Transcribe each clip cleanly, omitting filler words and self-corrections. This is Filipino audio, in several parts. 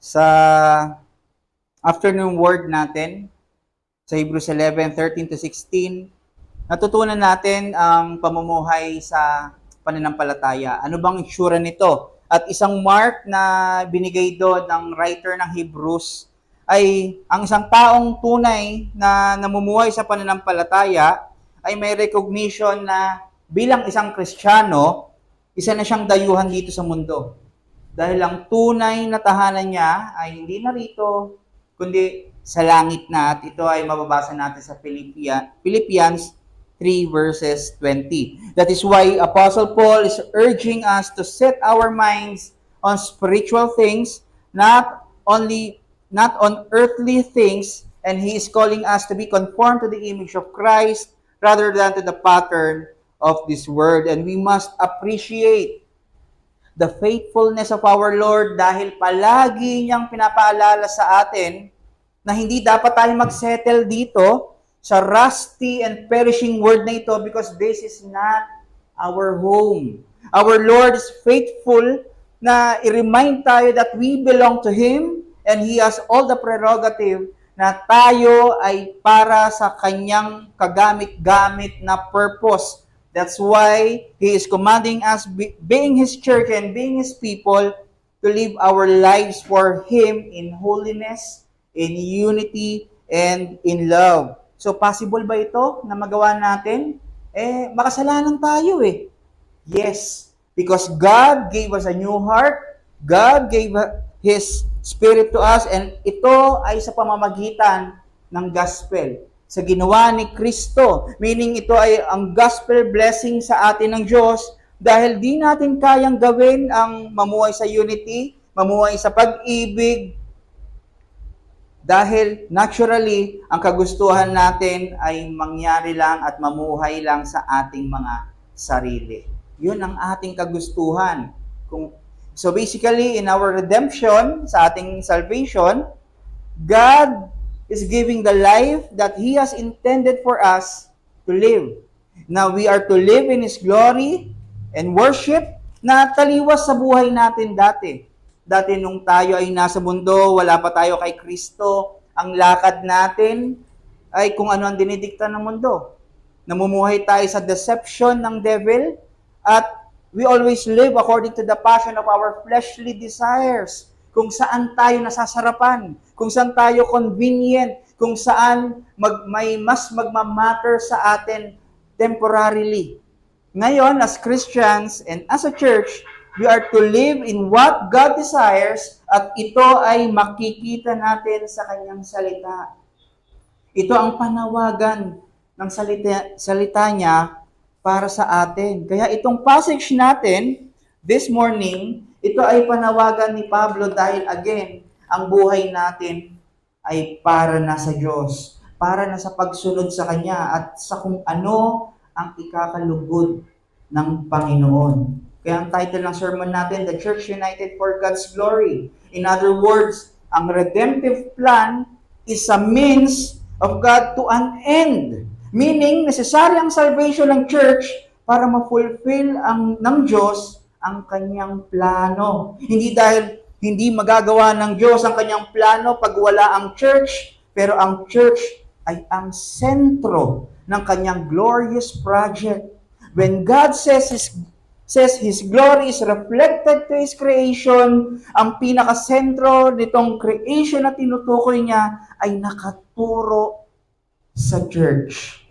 Sa afternoon word natin, sa Hebrews 11:13 to 16, natutunan natin ang pamumuhay sa pananampalataya. Ano bang itsura nito? At isang mark na binigay doon ng writer ng Hebrews ay ang isang taong tunay na namumuhay sa pananampalataya ay may recognition na bilang isang Kristiyano, isa na siyang dayuhan dito sa mundo. Dahil ang tunay na tahanan niya ay hindi narito, kundi sa langit na. At ito ay mababasa natin sa Philippians 3 verses 20. That is why Apostle Paul is urging us to set our minds on spiritual things, not on earthly things, and he is calling us to be conformed to the image of Christ rather than to the pattern of this world. And we must appreciate the faithfulness of our Lord dahil palagi niyang pinapaalala sa atin na hindi dapat tayo magsettle dito sa rusty and perishing word na ito because this is not our home. Our Lord is faithful na i-remind tayo that we belong to Him and He has all the prerogative na tayo ay para sa Kanyang kagamit-gamit na purpose. That's why He is commanding us, being His church and being His people, to live our lives for Him in holiness, in unity, and in love. So, possible ba ito na magawa natin? Makasalanan tayo eh. Yes, because God gave us a new heart, God gave His Spirit to us, and ito ay sa pamamagitan ng gospel. Sa ginawa ni Kristo. Meaning ito ay ang gospel blessing sa atin ng Diyos dahil di natin kayang gawin ang mamuhay sa unity, mamuhay sa pag-ibig, dahil naturally, ang kagustuhan natin ay mangyari lang at mamuhay lang sa ating mga sarili. Yun ang ating kagustuhan. So basically, in our redemption, sa ating salvation, God is giving the life that He has intended for us to live. Now, we are to live in His glory and worship na taliwas sa buhay natin dati. Dati nung tayo ay nasa mundo, wala pa tayo kay Kristo, ang lakad natin ay kung ano ang dinidikta ng mundo. Namumuhay tayo sa deception ng devil at we always live according to the passion of our fleshly desires. Kung saan tayo nasasarapan, kung saan tayo convenient, kung saan may mas magmamatter sa atin temporarily. Ngayon, as Christians and as a church, we are to live in what God desires at ito ay makikita natin sa Kanyang salita. Ito ang panawagan ng salita niya para sa atin. Kaya itong passage natin this morning, ito ay panawagan ni Pablo dahil again, ang buhay natin ay para na sa Diyos, para na sa pagsunod sa Kanya at sa kung ano ang ikakalugod ng Panginoon. Kaya ang title ng sermon natin, The Church United for God's Glory. In other words, ang redemptive plan is a means of God to an end. Meaning, necessary ang salvation ng church para ma-fulfill ng Diyos ang kanyang plano. Hindi dahil hindi magagawa ng Diyos ang kanyang plano pag wala ang church, pero ang church ay ang sentro ng kanyang glorious project. When God says His glory is reflected to His creation, ang pinakasentro nitong creation na tinutukoy niya ay nakaturo sa church.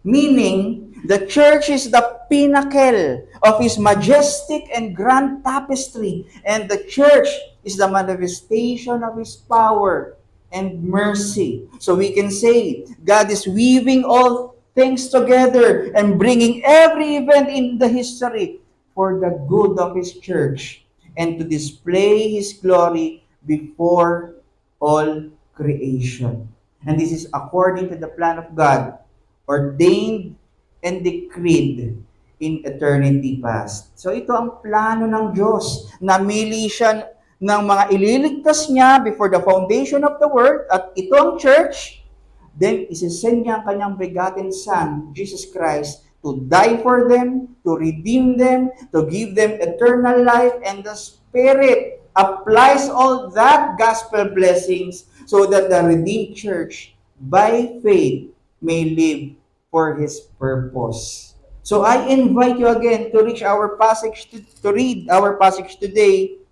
Meaning, the church is the pinnacle of His majestic and grand tapestry, and the church is the manifestation of His power and mercy. So we can say, God is weaving all things together and bringing every event in the history for the good of His church and to display His glory before all creation. And this is according to the plan of God, ordained and decreed in eternity past. So ito ang plano ng Diyos. Namili siya ng mga ililigtas niya before the foundation of the world at ito ang church. Then isisend niya ang kanyang begotten Son, Jesus Christ, to die for them, to redeem them, to give them eternal life and the Spirit applies all that gospel blessings so that the redeemed church by faith may live for His purpose. So I invite you again to reach our passage to read our passage today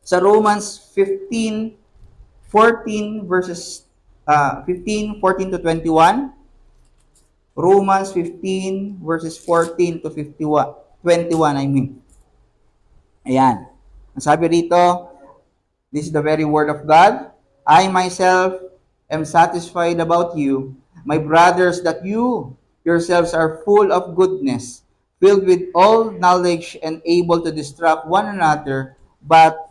sa Romans 15:14 verses 15:14 to 21. Romans 15 verses 14 to 51, 21 I mean. Ayan. Ang sabi rito, this is the very word of God. I myself am satisfied about you, my brothers, that you yourselves are full of goodness, filled with all knowledge and able to instruct one another, but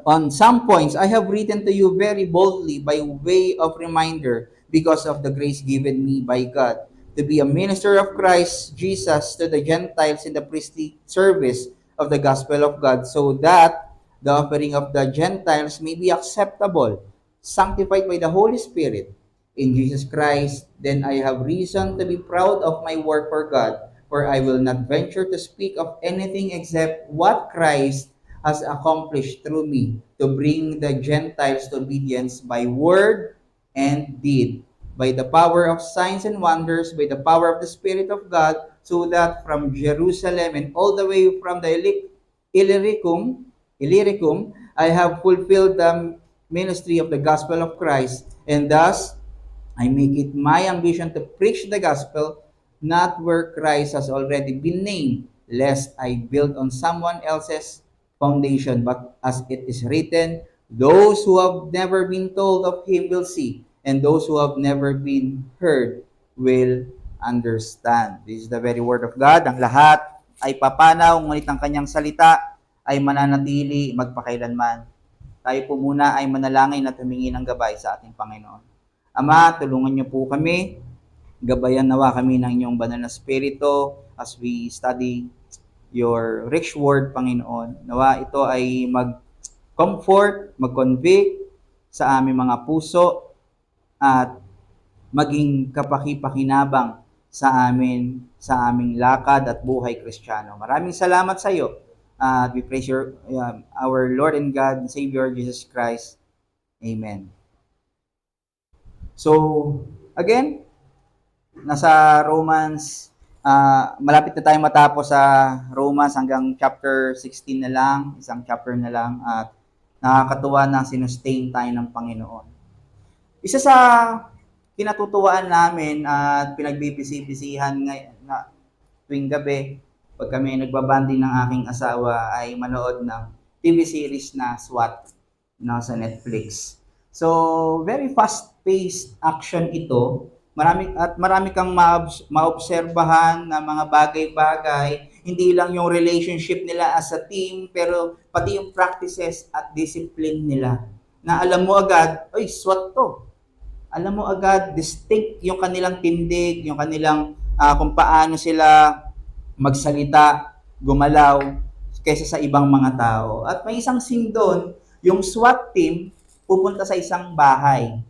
on some points I have written to you very boldly by way of reminder, because of the grace given me by God to be a minister of Christ Jesus to the Gentiles in the priestly service of the gospel of God, so that the offering of the Gentiles may be acceptable, sanctified by the Holy Spirit in Jesus Christ. Then I have reason to be proud of my work for God, for I will not venture to speak of anything except what Christ has accomplished through me to bring the Gentiles to obedience by word and deed, by the power of signs and wonders, by the power of the Spirit of God, so that from Jerusalem and all the way from the Illyricum, I have fulfilled the ministry of the gospel of Christ, and thus I make it my ambition to preach the gospel, not where Christ has already been named, lest I build on someone else's foundation. But as it is written, those who have never been told of him will see, and those who have never been heard will understand. This is the very word of God. Ang lahat ay papanaw, ngunit ang kanyang salita ay mananatili magpakailanman. Tayo po muna ay manalangin at humingi ng gabay sa ating Panginoon. Ama, tulungan niyo po kami. Gabayan nawa kami ng inyong banal na spirito as we study your rich word, Panginoon. Nawa ito ay mag-comfort, mag-convict sa aming mga puso at maging kapaki-pakinabang sa aming lakad at buhay Kristiyano. Maraming salamat sa iyo. We praise our Lord and God and Savior Jesus Christ. Amen. So, again, nasa Romans, malapit na tayo matapos sa Romans, hanggang chapter 16 na lang, isang chapter na lang, at nakakatuwa na sinustain tayo ng Panginoon. Isa sa kinatutuwaan namin at pinagbibisi-bisihan na tuwing gabi, pag kami nagbabanding ng aking asawa, ay manood ng TV series na SWAT na sa Netflix. So, very fast-paced action ito. Marami kang maobserbahan na mga bagay-bagay. Hindi lang yung relationship nila as a team, pero pati yung practices at discipline nila. Na alam mo agad, ay, SWAT to. Alam mo agad, distinct yung kanilang tindig, yung kanilang kung paano sila magsalita, gumalaw, kaysa sa ibang mga tao. At may isang scene doon, yung SWAT team pupunta sa isang bahay.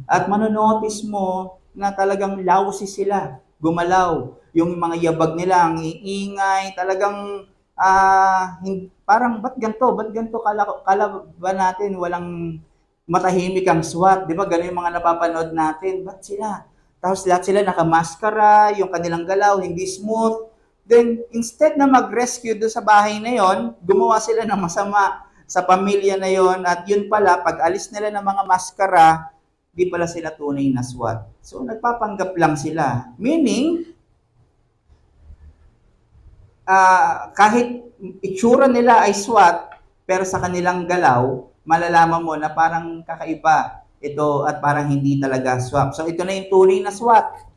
At manonotice mo na talagang lousy sila, gumalaw. Yung mga yabag nila, ang iingay, talagang parang ba't ganito, kala ba natin walang matahimik ang SWAT, di ba? Ganun yung mga napapanood natin, ba't sila? Tapos lahat sila nakamaskara, yung kanilang galaw, hindi smooth. Then, instead na mag-rescue doon sa bahay na yon, gumawa sila ng masama sa pamilya na yon, at yun pala, pag alis nila ng mga maskara, di pala sila tunay na SWAT. So, nagpapanggap lang sila. Meaning, kahit itsura nila ay SWAT, pero sa kanilang galaw, malalaman mo na parang kakaiba ito at parang hindi talaga SWAT. So, ito na yung tunay na SWAT.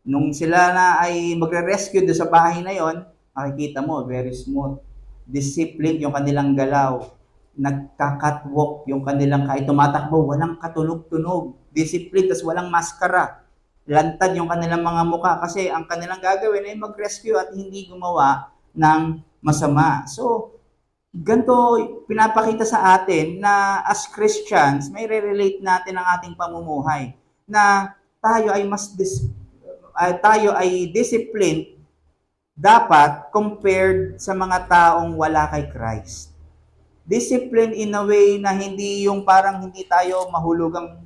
Nung sila na ay magre-rescue doon sa bahay na yon, makikita mo, very smooth. Disciplined yung kanilang galaw. Nagka-catwalk yung kanilang, kahit tumatakbo, walang katunog-tunog. Discipline, tas walang maskara. Lantad yung kanilang mga mukha kasi ang kanilang gagawin ay mag-rescue at hindi gumawa ng masama. So, ganito pinapakita sa atin na as Christians, may re-relate natin ang ating pamumuhay na tayo ay disciplined dapat compared sa mga taong wala kay Christ. Discipline in a way na hindi yung parang hindi tayo mahulugang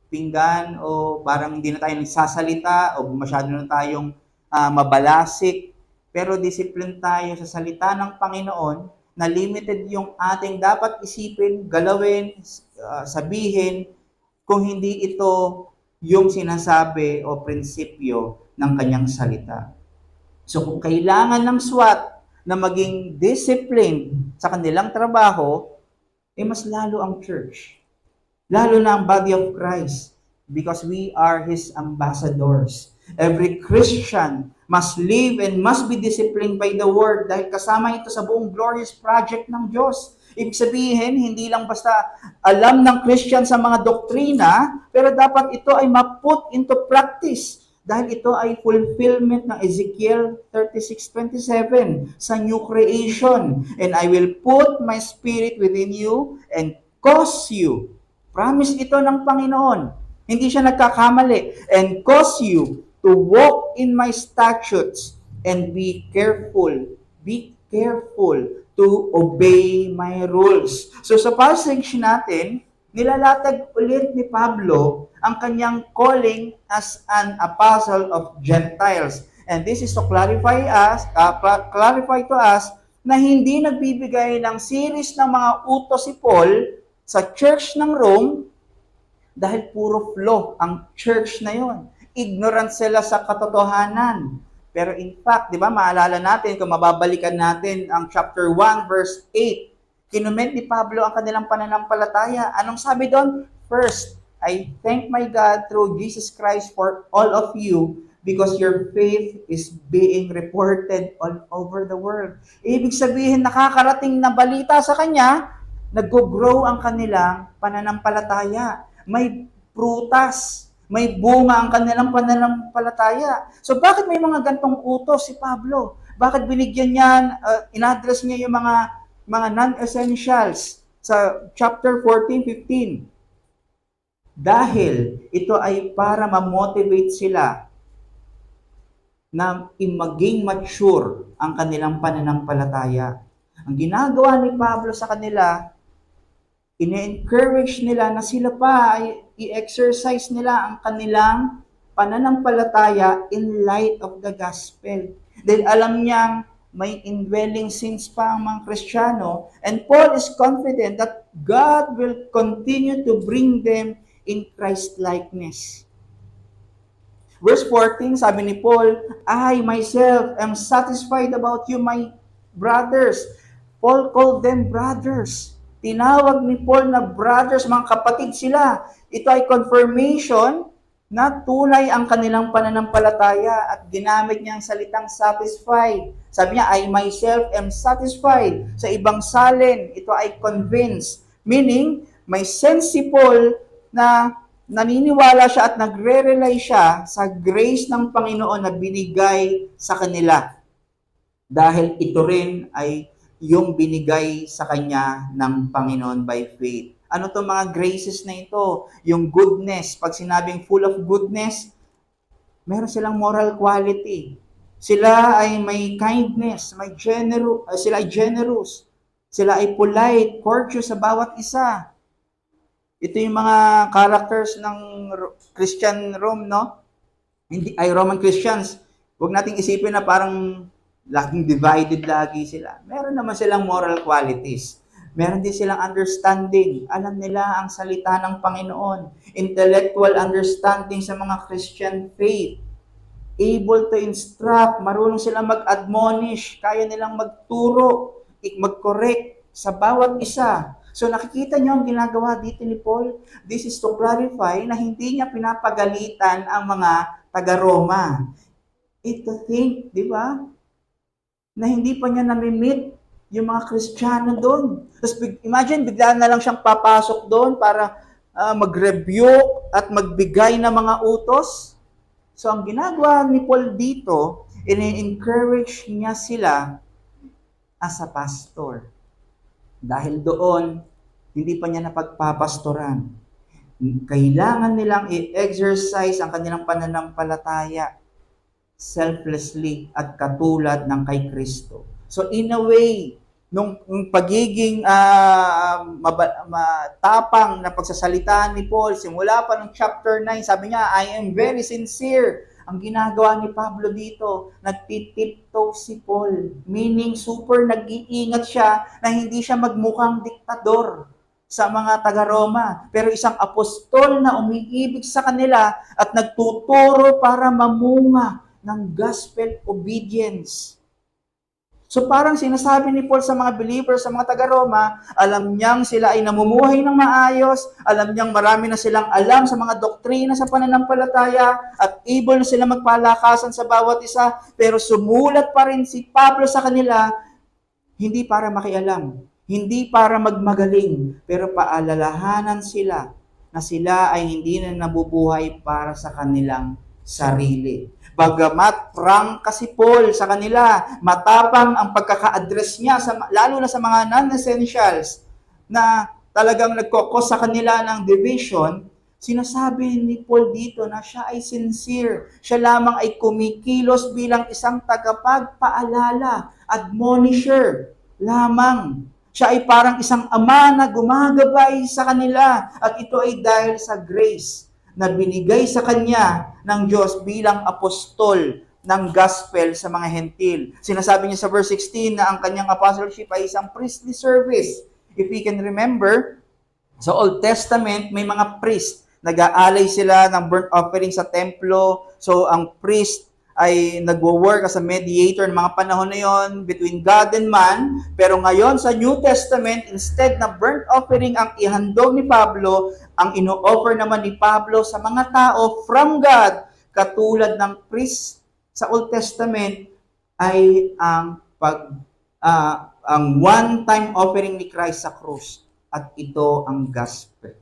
pinggan o parang hindi na tayo nagsasalita o masyado na tayong mabalasik. Pero discipline tayo sa salita ng Panginoon na limited yung ating dapat isipin, galawin, sabihin kung hindi ito yung sinasabi o prinsipyo ng kanyang salita. So kung kailangan ng SWAT na maging disciplined sa kanilang trabaho, mas lalo ang church. Lalo na ang body of Christ because we are His ambassadors. Every Christian must live and must be disciplined by the Word dahil kasama ito sa buong glorious project ng Diyos. Ibig sabihin, hindi lang basta alam ng Christian sa mga doktrina, pero dapat ito ay ma-put into practice dahil ito ay fulfillment ng Ezekiel 36:27 sa new creation. And I will put my spirit within you and cause you. Promise ito ng Panginoon. Hindi siya nagkakamali. And cause you to walk in my statutes and be careful. Be careful to obey my rules. So sa passage natin, nilalatag ulit ni Pablo ang kanyang calling as an apostle of Gentiles. And this is to clarify to us na hindi nagbibigay ng series ng mga utos si Paul sa church ng Rome dahil puro flow ang church na yon. Ignorant sila sa katotohanan. Pero in fact, di ba, maalala natin, kung mababalikan natin ang chapter 1, verse 8, kinument ni Pablo ang kanilang pananampalataya. Anong sabi doon? First, I thank my God through Jesus Christ for all of you because your faith is being reported all over the world. Ibig sabihin, nakakarating na balita sa kanya, nag-grow ang kanilang pananampalataya. May prutas, may bunga ang kanilang pananampalataya. So bakit may mga gantong utos si Pablo? Bakit binigyan niya, in-address niya yung mga non-essentials sa chapter 14-15? Dahil ito ay para ma-motivate sila na maging mature ang kanilang pananampalataya. Ang ginagawa ni Pablo sa kanila, ine-encourage nila na sila pa ay i-exercise nila ang kanilang pananampalataya in light of the gospel. Dahil alam niyang may indwelling sins pa ang mga Kristiyano, and Paul is confident that God will continue to bring them in Christ-likeness. Verse 14, sabi ni Paul, I myself am satisfied about you, my brothers. Paul called them brothers. Tinawag ni Paul na brothers, mga kapatid sila. Ito ay confirmation na tunay ang kanilang pananampalataya at ginamit niya ang salitang satisfied. Sabi niya, I myself am satisfied. Sa ibang salin, ito ay convinced. Meaning, may sense si Paul na naniniwala siya at nagre-rely siya sa grace ng Panginoon na binigay sa kanila. Dahil ito rin ay yung binigay sa kanya ng Panginoon by faith. Ano to mga graces na ito? Yung goodness. Pag sinabing full of goodness, meron silang moral quality. Sila ay may kindness, sila ay generous. Sila ay polite, courteous sa bawat isa. Ito yung mga characters ng Christian Rome, no? Roman Christians. Huwag nating isipin na parang laging divided lagi sila. Meron naman silang moral qualities. Meron din silang understanding. Alam nila ang salita ng Panginoon. Intellectual understanding sa mga Christian faith. Able to instruct. Marunong silang mag-admonish. Kaya nilang magturo, mag-correct sa bawat isa. So nakikita niyo ang ginagawa dito ni Paul. This is to clarify na hindi niya pinapagalitan ang mga taga-Roma. Ito think, di ba? Na hindi pa niya nami-meet yung mga Kristiyano doon. Tapos imagine, bigla na lang siyang papasok doon para mag-rebuke at magbigay ng mga utos. So ang ginagawa ni Paul dito, ini-encourage niya sila as a pastor. Dahil doon, hindi pa niya napagpapastoran. Kailangan nilang i-exercise ang kanilang pananampalataya selflessly at katulad ng kay Kristo. So in a way, nung pagiging matapang na pagsasalita ni Paul, simula pa ng chapter 9, sabi niya, I am very sincere. Ang ginagawa ni Pablo dito, nagtitiptoe si Paul. Meaning, super nag-iingat siya na hindi siya magmukhang diktador sa mga taga-Roma. Pero isang apostol na umiibig sa kanila at nagtuturo para mamunga ng gospel obedience. So parang sinasabi ni Paul sa mga believers, sa mga taga-Roma, alam niyang sila ay namumuhay ng maayos, alam niyang marami na silang alam sa mga doktrina sa pananampalataya, at able na sila magpalakasan sa bawat isa, pero sumulat pa rin si Pablo sa kanila, hindi para makialam, hindi para magmagaling, pero paalalahanan sila na sila ay hindi na nabubuhay para sa kanilang sarili. Bagamat frank kasi Paul sa kanila, matapang ang pagkaka-address niya, lalo na sa mga non-essentials na talagang nagkokos sa kanila ng division, sinasabi ni Paul dito na siya ay sincere. Siya lamang ay kumikilos bilang isang tagapagpaalala, admonisher lamang. Siya ay parang isang ama na gumagabay sa kanila, at ito ay dahil sa grace na binigay sa kanya ng Diyos bilang apostol ng gospel sa mga hentil. Sinasabi niya sa verse 16 na ang kanyang apostleship ay isang priestly service. If we can remember, sa Old Testament, may mga priest. Nag-aalay sila ng burnt offering sa templo. So, ang priest ay nagwo-work as a mediator ng mga panahon na yon between God and man. Pero ngayon sa New Testament, instead na burnt offering ang ihandog ni Pablo, ang ino-offer naman ni Pablo sa mga tao from God, katulad ng priest sa Old Testament, ay ang one-time offering ni Christ sa krus. At ito ang gospel.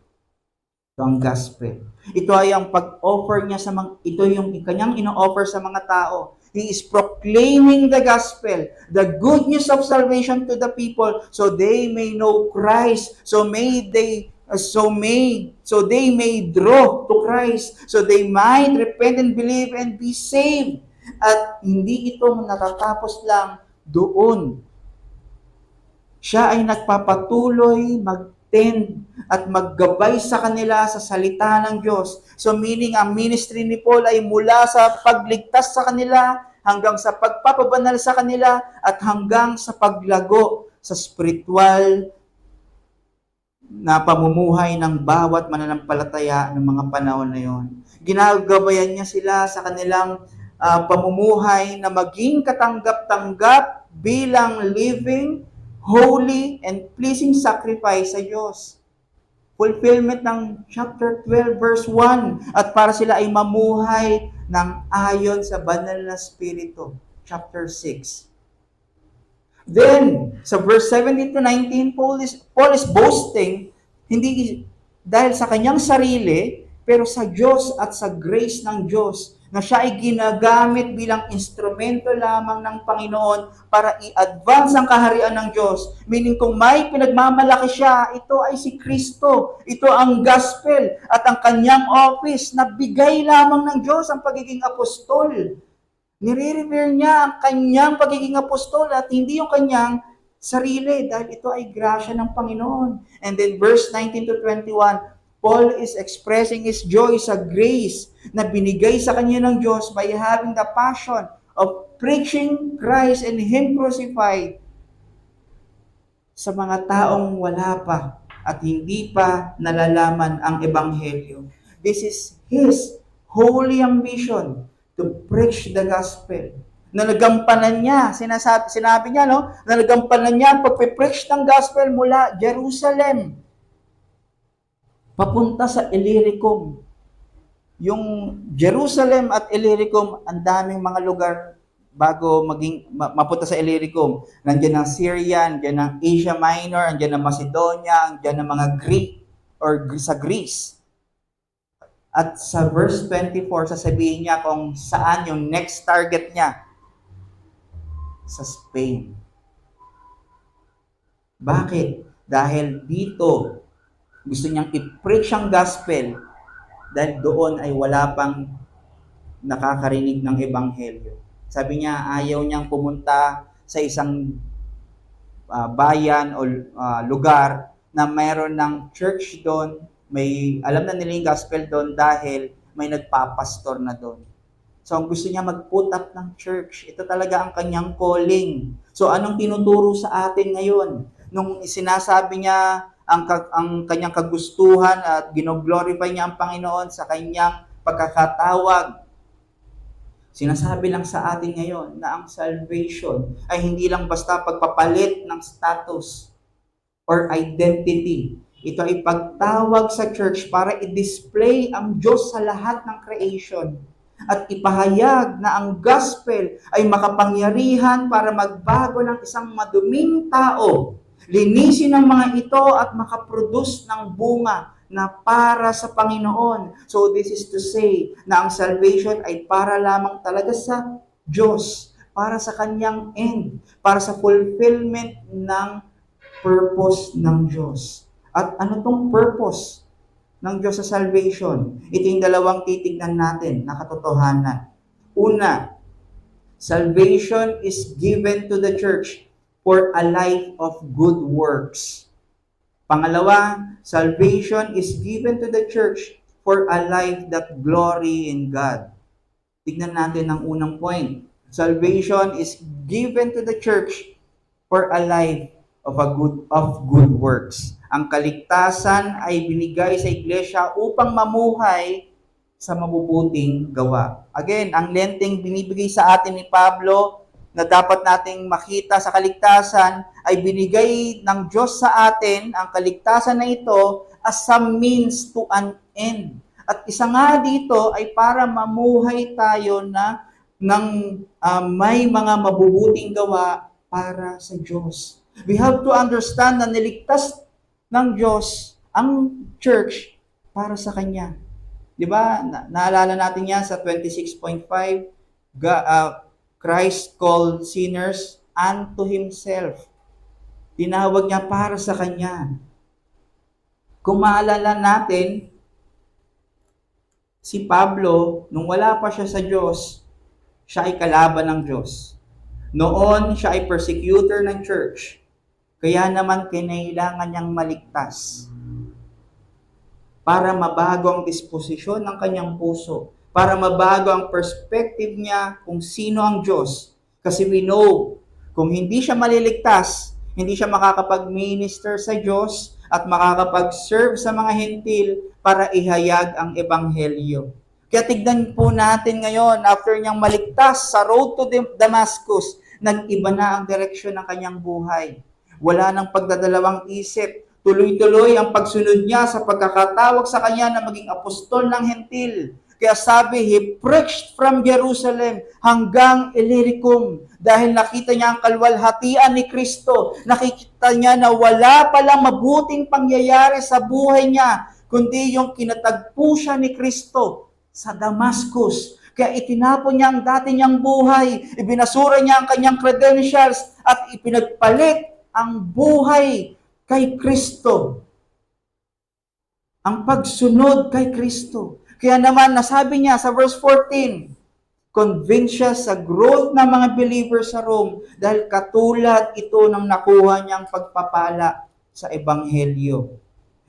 Ito ang gospel. Ito ay ang pag-offer niya sa mga, ito yung kanyang ino-offer sa mga tao. He is proclaiming the gospel, the good news of salvation to the people, so they may know Christ, so they may draw to Christ, so they might repent and believe and be saved. At hindi ito natatapos lang doon. Siya ay nagpapatuloy mag-tend at maggabay sa kanila sa salita ng Diyos. So meaning, ang ministry ni Paul ay mula sa pagligtas sa kanila, hanggang sa pagpapabanal sa kanila, at hanggang sa paglago sa spiritual na pamumuhay ng bawat mananampalataya ng mga panahon na yon. Ginagabayan niya sila sa kanilang pamumuhay na maging katanggap-tanggap bilang living, holy, and pleasing sacrifice sa Diyos. Fulfillment ng chapter 12 verse 1, at para sila ay mamuhay ng ayon sa banal na spirito. Chapter 6. Then, sa verse 17 to 19, Paul is boasting, hindi dahil sa kanyang sarili, pero sa Diyos at sa grace ng Diyos, na siya ay ginagamit bilang instrumento lamang ng Panginoon para i-advance ang kaharian ng Diyos. Meaning, kung may pinagmamalaki siya, ito ay si Kristo. Ito ang gospel at ang kanyang office na bigay lamang ng Diyos, ang pagiging apostol. Nire-revere niya ang kanyang pagiging apostol at hindi yung kanyang sarili, dahil ito ay grasya ng Panginoon. And then verse 19 to 21, Paul is expressing his joy sa grace na binigay sa kanya ng Diyos by having the passion of preaching Christ and Him crucified sa mga taong wala pa at hindi pa nalalaman ang Ebanghelyo. This is his holy ambition to preach the gospel. Na nagampanan niya, sinabi niya, no? Na nagampanan niya ang pagpipreach ng gospel mula Jerusalem papunta sa Illyricum. Yung Jerusalem at Illyricum, ang daming mga lugar bago mapunta sa Illyricum. Nandiyan ang Syria, nandiyan ang Asia Minor, nandiyan ang Macedonia, nandiyan ang mga Greek or sa Greece. At sa verse 24, sasabihin niya kung saan yung next target niya. Sa Spain. Bakit? Dahil dito, gusto niyang i-preach ang gospel dahil doon ay wala pang nakakarinig ng ebanghelyo. Sabi niya, ayaw niyang pumunta sa isang bayan o lugar na mayroon ng church doon, may alam na nila yung gospel doon dahil may nagpapastor na doon. So, ang gusto niya mag-put up ng church. Ito talaga ang kanyang calling. So, anong tinuturo sa atin ngayon? Nung sinasabi niya ang kanyang kagustuhan at ginoglorify niya ang Panginoon sa kanyang pagkakatawag, sinasabi lang sa atin ngayon na ang salvation ay hindi lang basta pagpapalit ng status or identity. Ito ay pagtawag sa church para i-display ang Diyos sa lahat ng creation at ipahayag na ang gospel ay makapangyarihan para magbago ng isang maduming tao, linisin ang mga ito at makaproduce ng bunga na para sa Panginoon. So this is to say na ang salvation ay para lamang talaga sa Diyos, para sa kanyang end, para sa fulfillment ng purpose ng Diyos. At ano tong purpose ng Diyos sa salvation? Ito yung dalawang titignan natin na katotohanan. Una, salvation is given to the church for a life of good works. Pangalawa, salvation is given to the church for a life that glory in God. Tignan natin ang unang point. Salvation is given to the church for a life of good works. Ang kaligtasan ay binigay sa iglesia upang mamuhay sa mabubuting gawa. Again, ang lenteng binibigay sa atin ni Pablo na dapat nating makita sa kaligtasan ay binigay ng Diyos sa atin, ang kaligtasan na ito, as a means to an end. At isa nga dito ay para mamuhay tayo na may mga mabubuting gawa para sa Diyos. We have to understand na niligtas ng Diyos ang church para sa Kanya. Di ba? Naalala natin yan sa 26.5, Christ called sinners unto Himself. Tinawag niya para sa Kanya. Kung maalala natin, si Pablo, nung wala pa siya sa Diyos, siya ay kalaban ng Diyos. Noon, siya ay persecutor ng church. Kaya naman kinailangan niyang maligtas para mabago ang disposisyon ng kanyang puso, para mabago ang perspective niya kung sino ang Diyos. Kasi we know, kung hindi siya maliligtas, hindi siya makakapag-minister sa Diyos at makakapag-serve sa mga hentil para ihayag ang ebanghelyo. Kaya tignan po natin ngayon, after niyang maligtas sa road to Damascus, nag-iba na ang direksyon ng kanyang buhay. Wala nang pagdadalawang isip. Tuloy-tuloy ang pagsunod niya sa pagkakatawag sa kanya na maging apostol ng hentil. Kaya sabi, he preached from Jerusalem hanggang Illyricum. Dahil nakita niya ang kalwalhatian ni Kristo. Nakita niya na wala palang mabuting pangyayari sa buhay niya, kundi yung kinatagpo siya ni Kristo sa Damascus. Kaya itinapon niya ang dati niyang buhay, ibinasura niya ang kanyang credentials, at ipinagpalit ang buhay kay Kristo. Ang pagsunod kay Kristo. Kaya naman, nasabi niya sa verse 14, convinced siya sa growth ng mga believers sa Rome dahil katulad ito ng nakuha niyang pagpapala sa Ebanghelyo.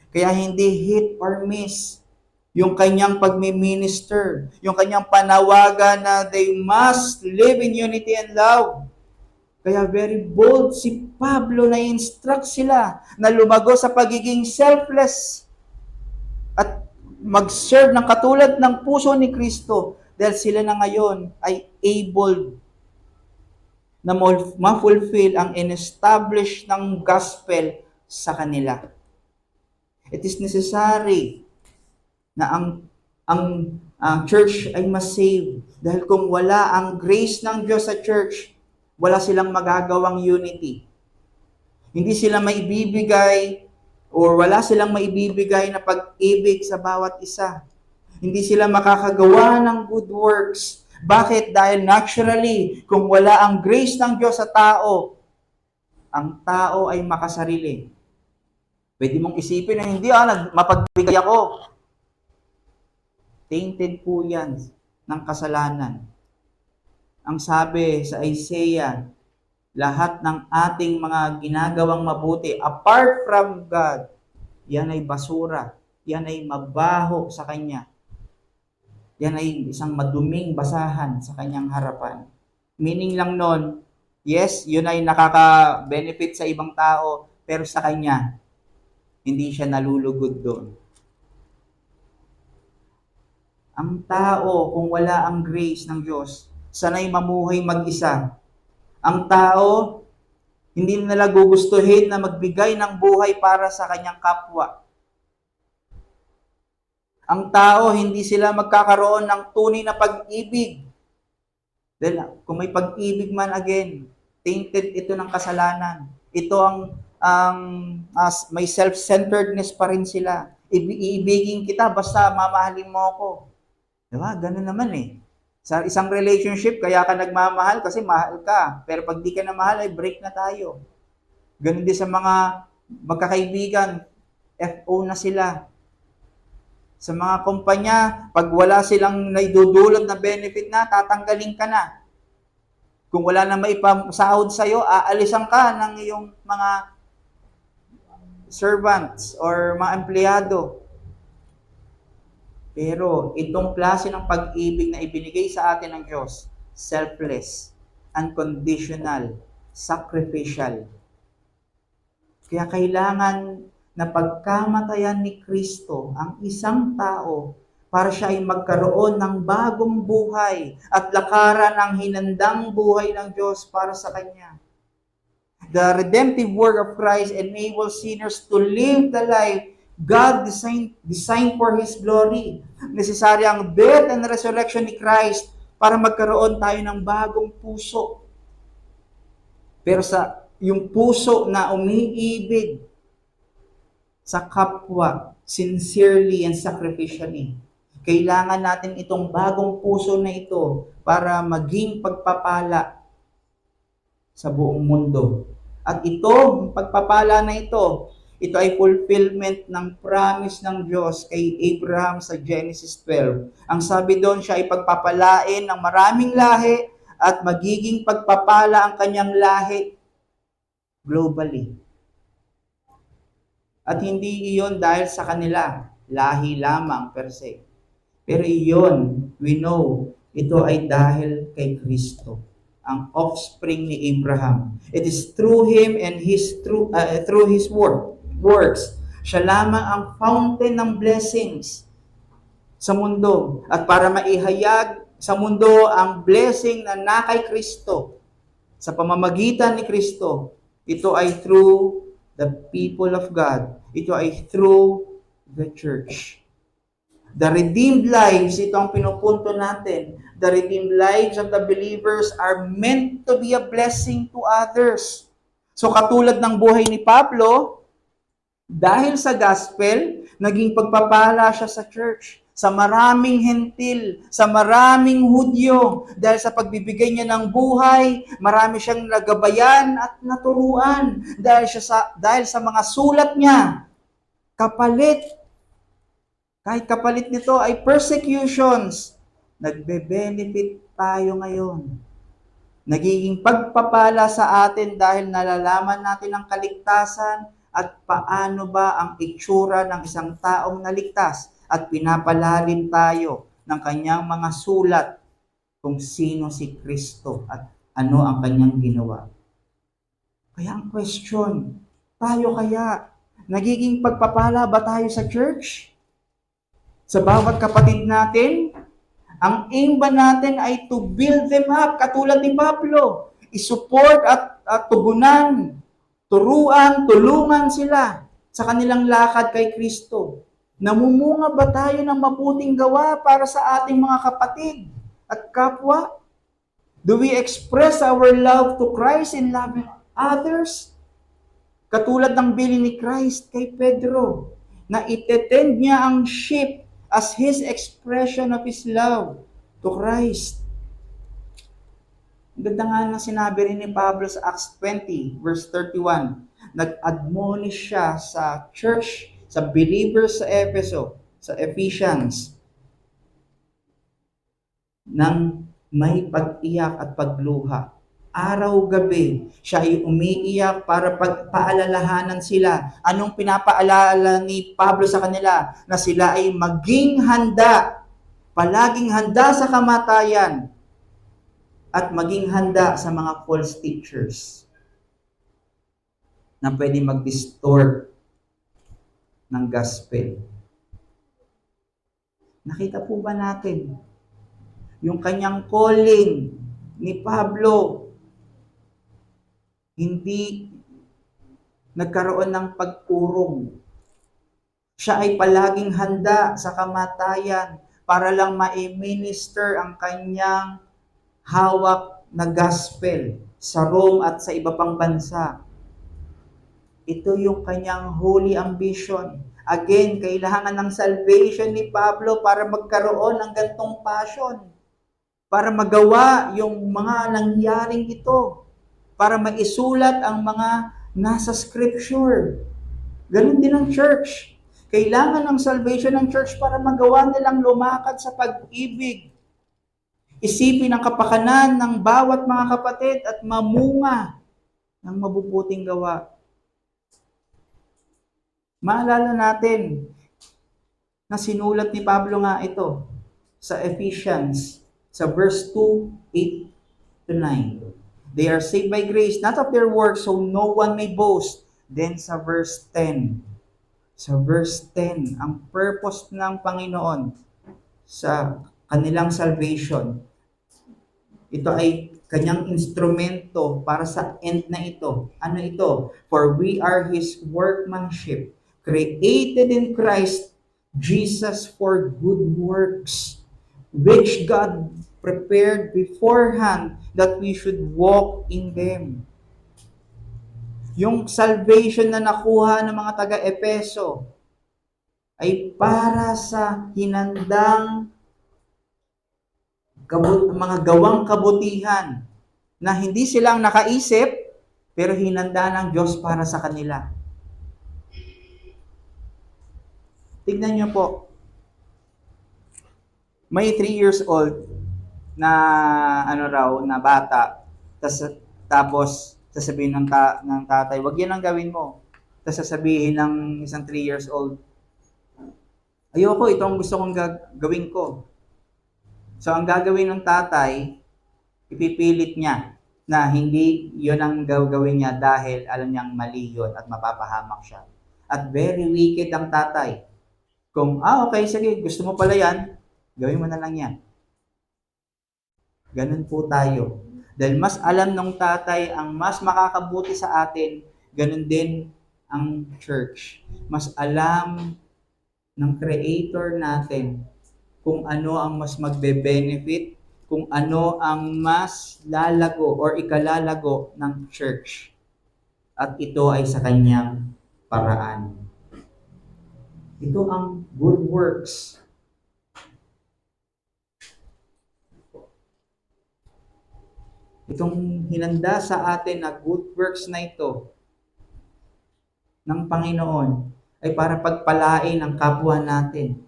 Kaya hindi hit or miss yung kanyang pagmi-minister, yung kanyang panawagan na they must live in unity and love. Kaya very bold si Pablo na instruct sila na lumago sa pagiging selfless at mag-serve ng katulad ng puso ni Kristo dahil sila na ngayon ay able na ma-fulfill ang in-establish ng gospel sa kanila. It is necessary na ang church ay ma-save dahil kung wala ang grace ng Diyos sa church, wala silang magagawang unity. Hindi sila maibibigay or wala silang maibibigay na pag-ibig sa bawat isa. Hindi sila makakagawa ng good works. Bakit? Dahil naturally, kung wala ang grace ng Diyos sa tao, ang tao ay makasarili. Pwede mong isipin na hindi, mapagbigay ako. Tainted po yan ng kasalanan. Ang sabi sa Isaiah, Lahat ng ating mga ginagawang mabuti, apart from God, yan ay basura. Yan ay mabaho sa Kanya. Yan ay isang maduming basahan sa Kanyang harapan. Meaning lang nun, yes, yun ay nakaka-benefit sa ibang tao, pero sa Kanya, hindi siya nalulugod doon. Ang tao, kung wala ang grace ng Diyos, sanay mamuhay mag-isa. Ang tao, hindi nila gugustuhin na magbigay ng buhay para sa kanyang kapwa. Ang tao, hindi sila magkakaroon ng tunay na pag-ibig. Dahil kung may pag-ibig man again, tainted ito ng kasalanan. Ito ang may self-centeredness pa rin sila. Iibigin kita basta mamahalin mo ako. Diba? Ganun naman eh. Sa isang relationship, kaya ka nagmamahal kasi mahal ka. Pero pag di ka na mahal, ay break na tayo. Ganun din sa mga magkakaibigan, FO na sila. Sa mga kumpanya, pag wala silang naidudulot na benefit na, tatanggalin ka na. Kung wala na maipasahod sa'yo, aalisan ka ng iyong mga servants or mga empleyado. Pero itong klase ng pag-ibig na ibinigay sa atin ng Diyos, selfless, unconditional, sacrificial. Kaya kailangan na pagkamatayan ni Kristo ang isang tao para siya ay magkaroon ng bagong buhay at lakaran ang hinandang buhay ng Diyos para sa Kanya. The redemptive work of Christ enables sinners to live the life God designed for His glory. Necessary ang death and resurrection ni Christ para magkaroon tayo ng bagong puso. Pero yung puso na umiibig sa kapwa, sincerely and sacrificially, kailangan natin itong bagong puso na ito para maging pagpapala sa buong mundo. At ito, pagpapala na ito ay fulfillment ng promise ng Diyos kay Abraham sa Genesis 12. Ang sabi doon, siya ay pagpapalain ng maraming lahi at magiging pagpapala ang kanyang lahi globally. At hindi iyon dahil sa kanila, lahi lamang per se. Pero iyon, we know, ito ay dahil kay Kristo, ang offspring ni Abraham. It is through him and through his works. Siya lamang ang fountain ng blessings sa mundo. At para maihayag sa mundo ang blessing na nakay Kristo, sa pamamagitan ni Kristo, ito ay through the people of God. Ito ay through the church. The redeemed lives, ito ang pinupunto natin. The redeemed lives of the believers are meant to be a blessing to others. So katulad ng buhay ni Pablo, dahil sa gospel, naging pagpapala siya sa church, sa maraming hentil, sa maraming Hudyo. Dahil sa pagbibigay niya ng buhay, marami siyang nagabayan at naturuan. Dahil sa mga sulat niya, kapalit. Kahit kapalit nito ay persecutions, nagbe-benefit tayo ngayon. Nagiging pagpapala sa atin dahil nalalaman natin ang kaligtasan at paano ba ang itsura ng isang taong naligtas at pinapalalim tayo ng kanyang mga sulat kung sino si Kristo at ano ang kanyang ginawa. Kaya ang question, tayo kaya, nagiging pagpapala ba tayo sa church? Sa bawat kapatid natin? Ang aim ba natin ay to build them up, katulad ni Pablo, isupport at tugunan, tulungan sila sa kanilang lakad kay Kristo. Namumunga ba tayo ng mabuting gawa para sa ating mga kapatid at kapwa? Do we express our love to Christ in loving others? Katulad ng bilin ni Christ kay Pedro, na itetend niya ang sheep as his expression of his love to Christ. Ganda nga na sinabi rin ni Pablo sa Acts 20, verse 31. Nag-admonish siya sa church, sa believers sa Efeso, sa Ephesians, ng may pag-iyak at pagluha. araw-gabi. Siya ay umiiyak para paalalahanan sila. Anong pinapaalala ni Pablo sa kanila? Na sila ay maging handa, palaging handa sa kamatayan, at maging handa sa mga false teachers na pwede mag-distort ng gospel. Nakita po ba natin yung kanyang calling ni Pablo? Hindi nagkaroon ng pagpurong. Siya ay palaging handa sa kamatayan para lang ma-minister ang kanyang hawak na gospel sa Rome at sa iba pang bansa. Ito yung kanyang holy ambition. Again, kailangan ng salvation ni Pablo para magkaroon ng gantong passion. Para magawa yung mga nangyaring ito. Para maisulat ang mga nasa scripture. Ganun din ang church. Kailangan ng salvation ng church para magawa nilang lumakad sa pag-ibig. Isipin ang kapakanan ng bawat mga kapatid at mamunga ng mabubuting gawa. Maalala natin na sinulat ni Pablo nga ito sa Ephesians, sa verse 2, 8-9. They are saved by grace, not of their works, so no one may boast. Then sa verse 10, ang purpose ng Panginoon sa kanilang salvation, ito ay kanyang instrumento para sa end na ito. Ano ito? For we are His workmanship, created in Christ Jesus for good works, which God prepared beforehand that we should walk in them. Yung salvation na nakuha ng mga taga-Epeso ay para sa hinandang mga gawang kabutihan na hindi silang nakaisip pero hinanda ng Diyos para sa kanila. Tignan niyo po, may 3 years old na na bata, tapos sasabihin ng tatay, wag yan ang gawin mo. Tapos sasabihin ng isang 3 years old, ayoko, ito ang gusto kong gawin ko. So ang gagawin ng tatay, ipipilit niya na hindi yon ang gagawin niya dahil alam niyang mali yun at mapapahamak siya. At very wicked ang tatay. Kung, okay, sige, gusto mo pala yan, gawin mo na lang yan. Ganun po tayo. Dahil mas alam ng tatay ang mas makakabuti sa atin, ganun din ang church. Mas alam ng Creator natin kung ano ang mas magbe-benefit, kung ano ang mas lalago or ikalalago ng church. At ito ay sa kanyang paraan. Ito ang good works. Itong hinanda sa atin na good works na ito ng Panginoon ay para pagpalain ang kapwa natin.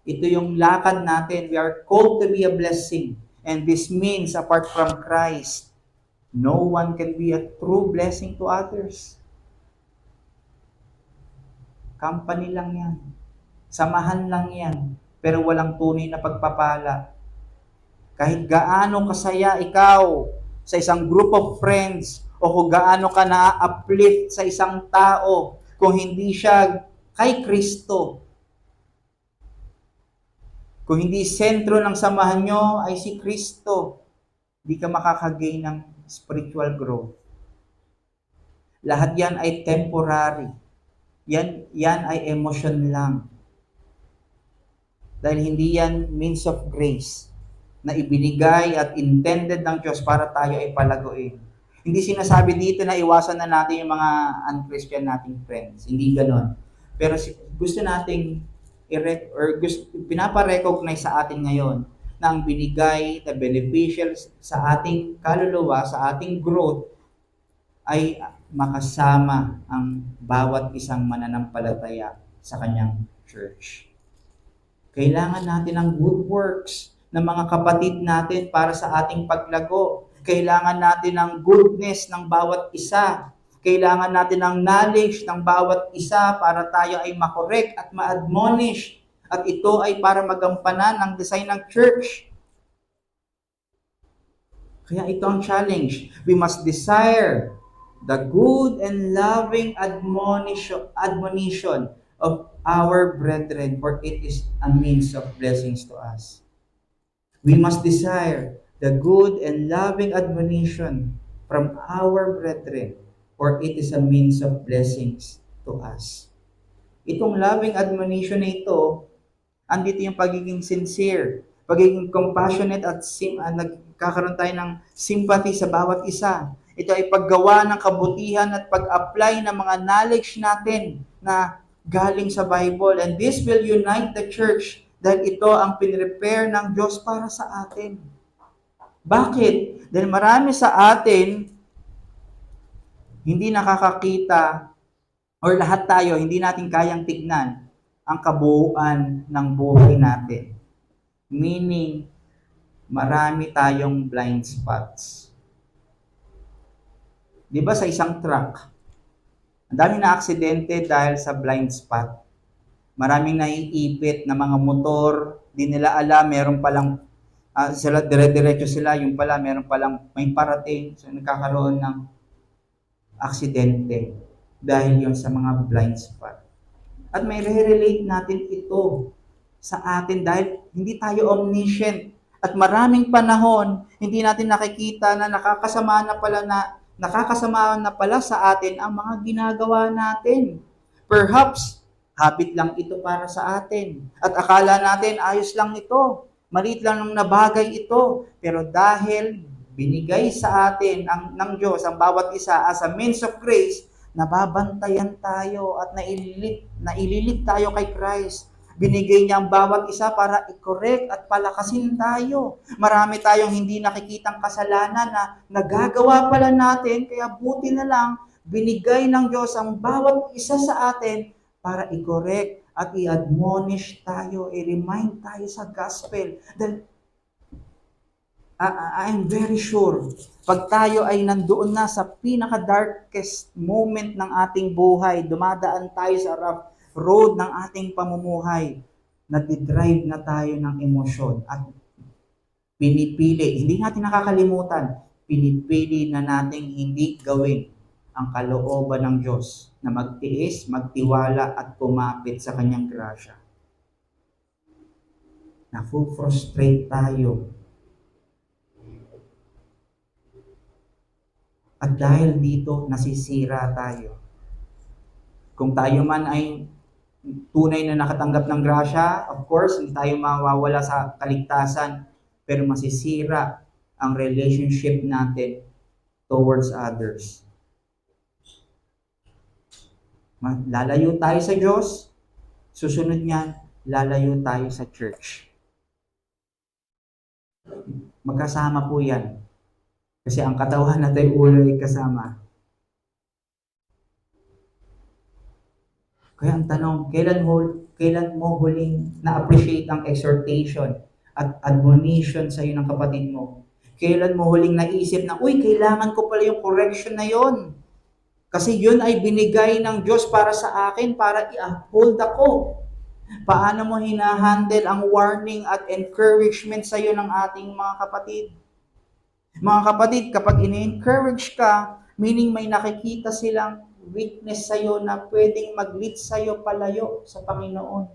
Ito yung lakad natin. We are called to be a blessing. And this means, apart from Christ, no one can be a true blessing to others. Company lang yan. Samahan lang yan. Pero walang tunay na pagpapala. Kahit gaano kasaya ikaw sa isang group of friends o kung gaano ka na-uplift sa isang tao, kung hindi siya kay Kristo, kung hindi sentro ng samahan nyo ay si Kristo, hindi ka makakagain ng spiritual growth. Lahat yan ay temporary. Yan ay emotion lang. Dahil hindi yan means of grace na ibinigay at intended ng Diyos para tayo ay palaguin. Hindi sinasabi dito na iwasan na natin yung mga unchristian nating friends. Hindi ganon. Pero gusto nating pinaparecognize sa atin ngayon na ang binigay na beneficial sa ating kaluluwa, sa ating growth, ay makasama ang bawat isang mananampalataya sa kanyang church. Kailangan natin ng good works ng mga kapatid natin para sa ating paglago. Kailangan natin ng goodness ng bawat isa. Kailangan natin ng knowledge ng bawat isa para tayo ay makorek at ma-admonish. At ito ay para magampanan ang design ng church. Kaya ito ang challenge. We must desire the good and loving admonition of our brethren, for it is a means of blessings to us. We must desire the good and loving admonition from our brethren, for it is a means of blessings to us. Itong loving admonition na ito, andito yung pagiging sincere, pagiging compassionate at nagkakaroon tayo ng sympathy sa bawat isa. Ito ay paggawa ng kabutihan at pag-apply ng mga knowledge natin na galing sa Bible. And this will unite the church dahil ito ang pinrepare ng Diyos para sa atin. Bakit? Dahil marami sa atin hindi nakakakita or lahat tayo hindi natin kayang tignan ang kabuuan ng buhay natin. Meaning, marami tayong blind spots. Di ba sa isang truck, ang daming na aksidente dahil sa blind spot. Maraming naiipit na mga motor, di nila alam, meron palang, sila, dire-diretso sila, yung pala, meron palang may parating, so nagkakaroon ng aksidente dahil yun sa mga blind spot. At may re-relate natin ito sa atin dahil hindi tayo omniscient. At maraming panahon, hindi natin nakikita na nakakasama na pala sa atin ang mga ginagawa natin. Perhaps, habit lang ito para sa atin. At akala natin, ayos lang ito. Maliit lang ng nabagay ito. Pero dahil binigay sa atin ng Diyos ang bawat isa as a means of grace, nababantayan tayo at naililit tayo kay Christ. Binigay niya ang bawat isa para i-correct at palakasin tayo. Marami tayong hindi nakikitang kasalanan na nagagawa pala natin, kaya buti na lang binigay ng Diyos ang bawat isa sa atin para i-correct at i-admonish tayo, i-remind tayo sa gospel. Dahil I'm very sure, pag tayo ay nandoon na sa pinaka-darkest moment ng ating buhay, dumadaan tayo sa rough road ng ating pamumuhay, nag-drive na tayo ng emosyon at pinipili, hindi natin nakakalimutan, pinipili na nating hindi gawin ang kalooban ng Diyos na magtiis, magtiwala at kumapit sa kanyang grasya. Nafu-frustrate tayo. At dahil dito, nasisira tayo. Kung tayo man ay tunay na nakatanggap ng grasya, of course, hindi tayo mawawala sa kaligtasan, pero masisira ang relationship natin towards others. Lalayo tayo sa Diyos, susunod niyan, lalayo tayo sa church. Magkasama po yan. Kasi ang katawan natin ulo ay kasama. Kaya ang tanong, kailan mo huling na-appreciate ang exhortation at admonition sa iyo ng kapatid mo? Kailan mo huling naisip na, kailangan ko pala yung correction na yon. Kasi yun ay binigay ng Diyos para sa akin, para i-uphold ako. Paano mo hinahandle ang warning at encouragement sa iyo ng ating mga kapatid? Mga kapatid, kapag ini-encourage ka, meaning may nakikita silang weakness sa'yo na pwedeng mag-lead sa'yo palayo sa Panginoon.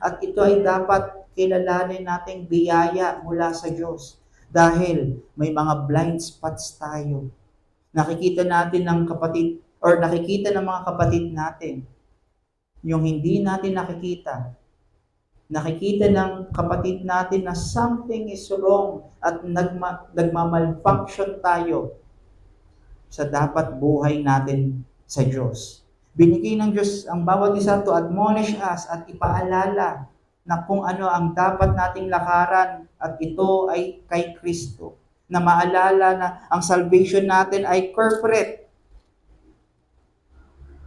At ito ay dapat kilalanin nating biyaya mula sa Diyos. Dahil may mga blind spots tayo. Nakikita natin ng kapatid, or nakikita ng mga kapatid natin, yung hindi natin nakikita. Nakikita ng kapatid natin na something is wrong at nagmamalfunction tayo sa dapat buhay natin sa Diyos. Binigay ng Diyos ang bawat isa to admonish us at ipaalala na kung ano ang dapat nating lakaran at ito ay kay Kristo. Na maalala na ang salvation natin ay corporate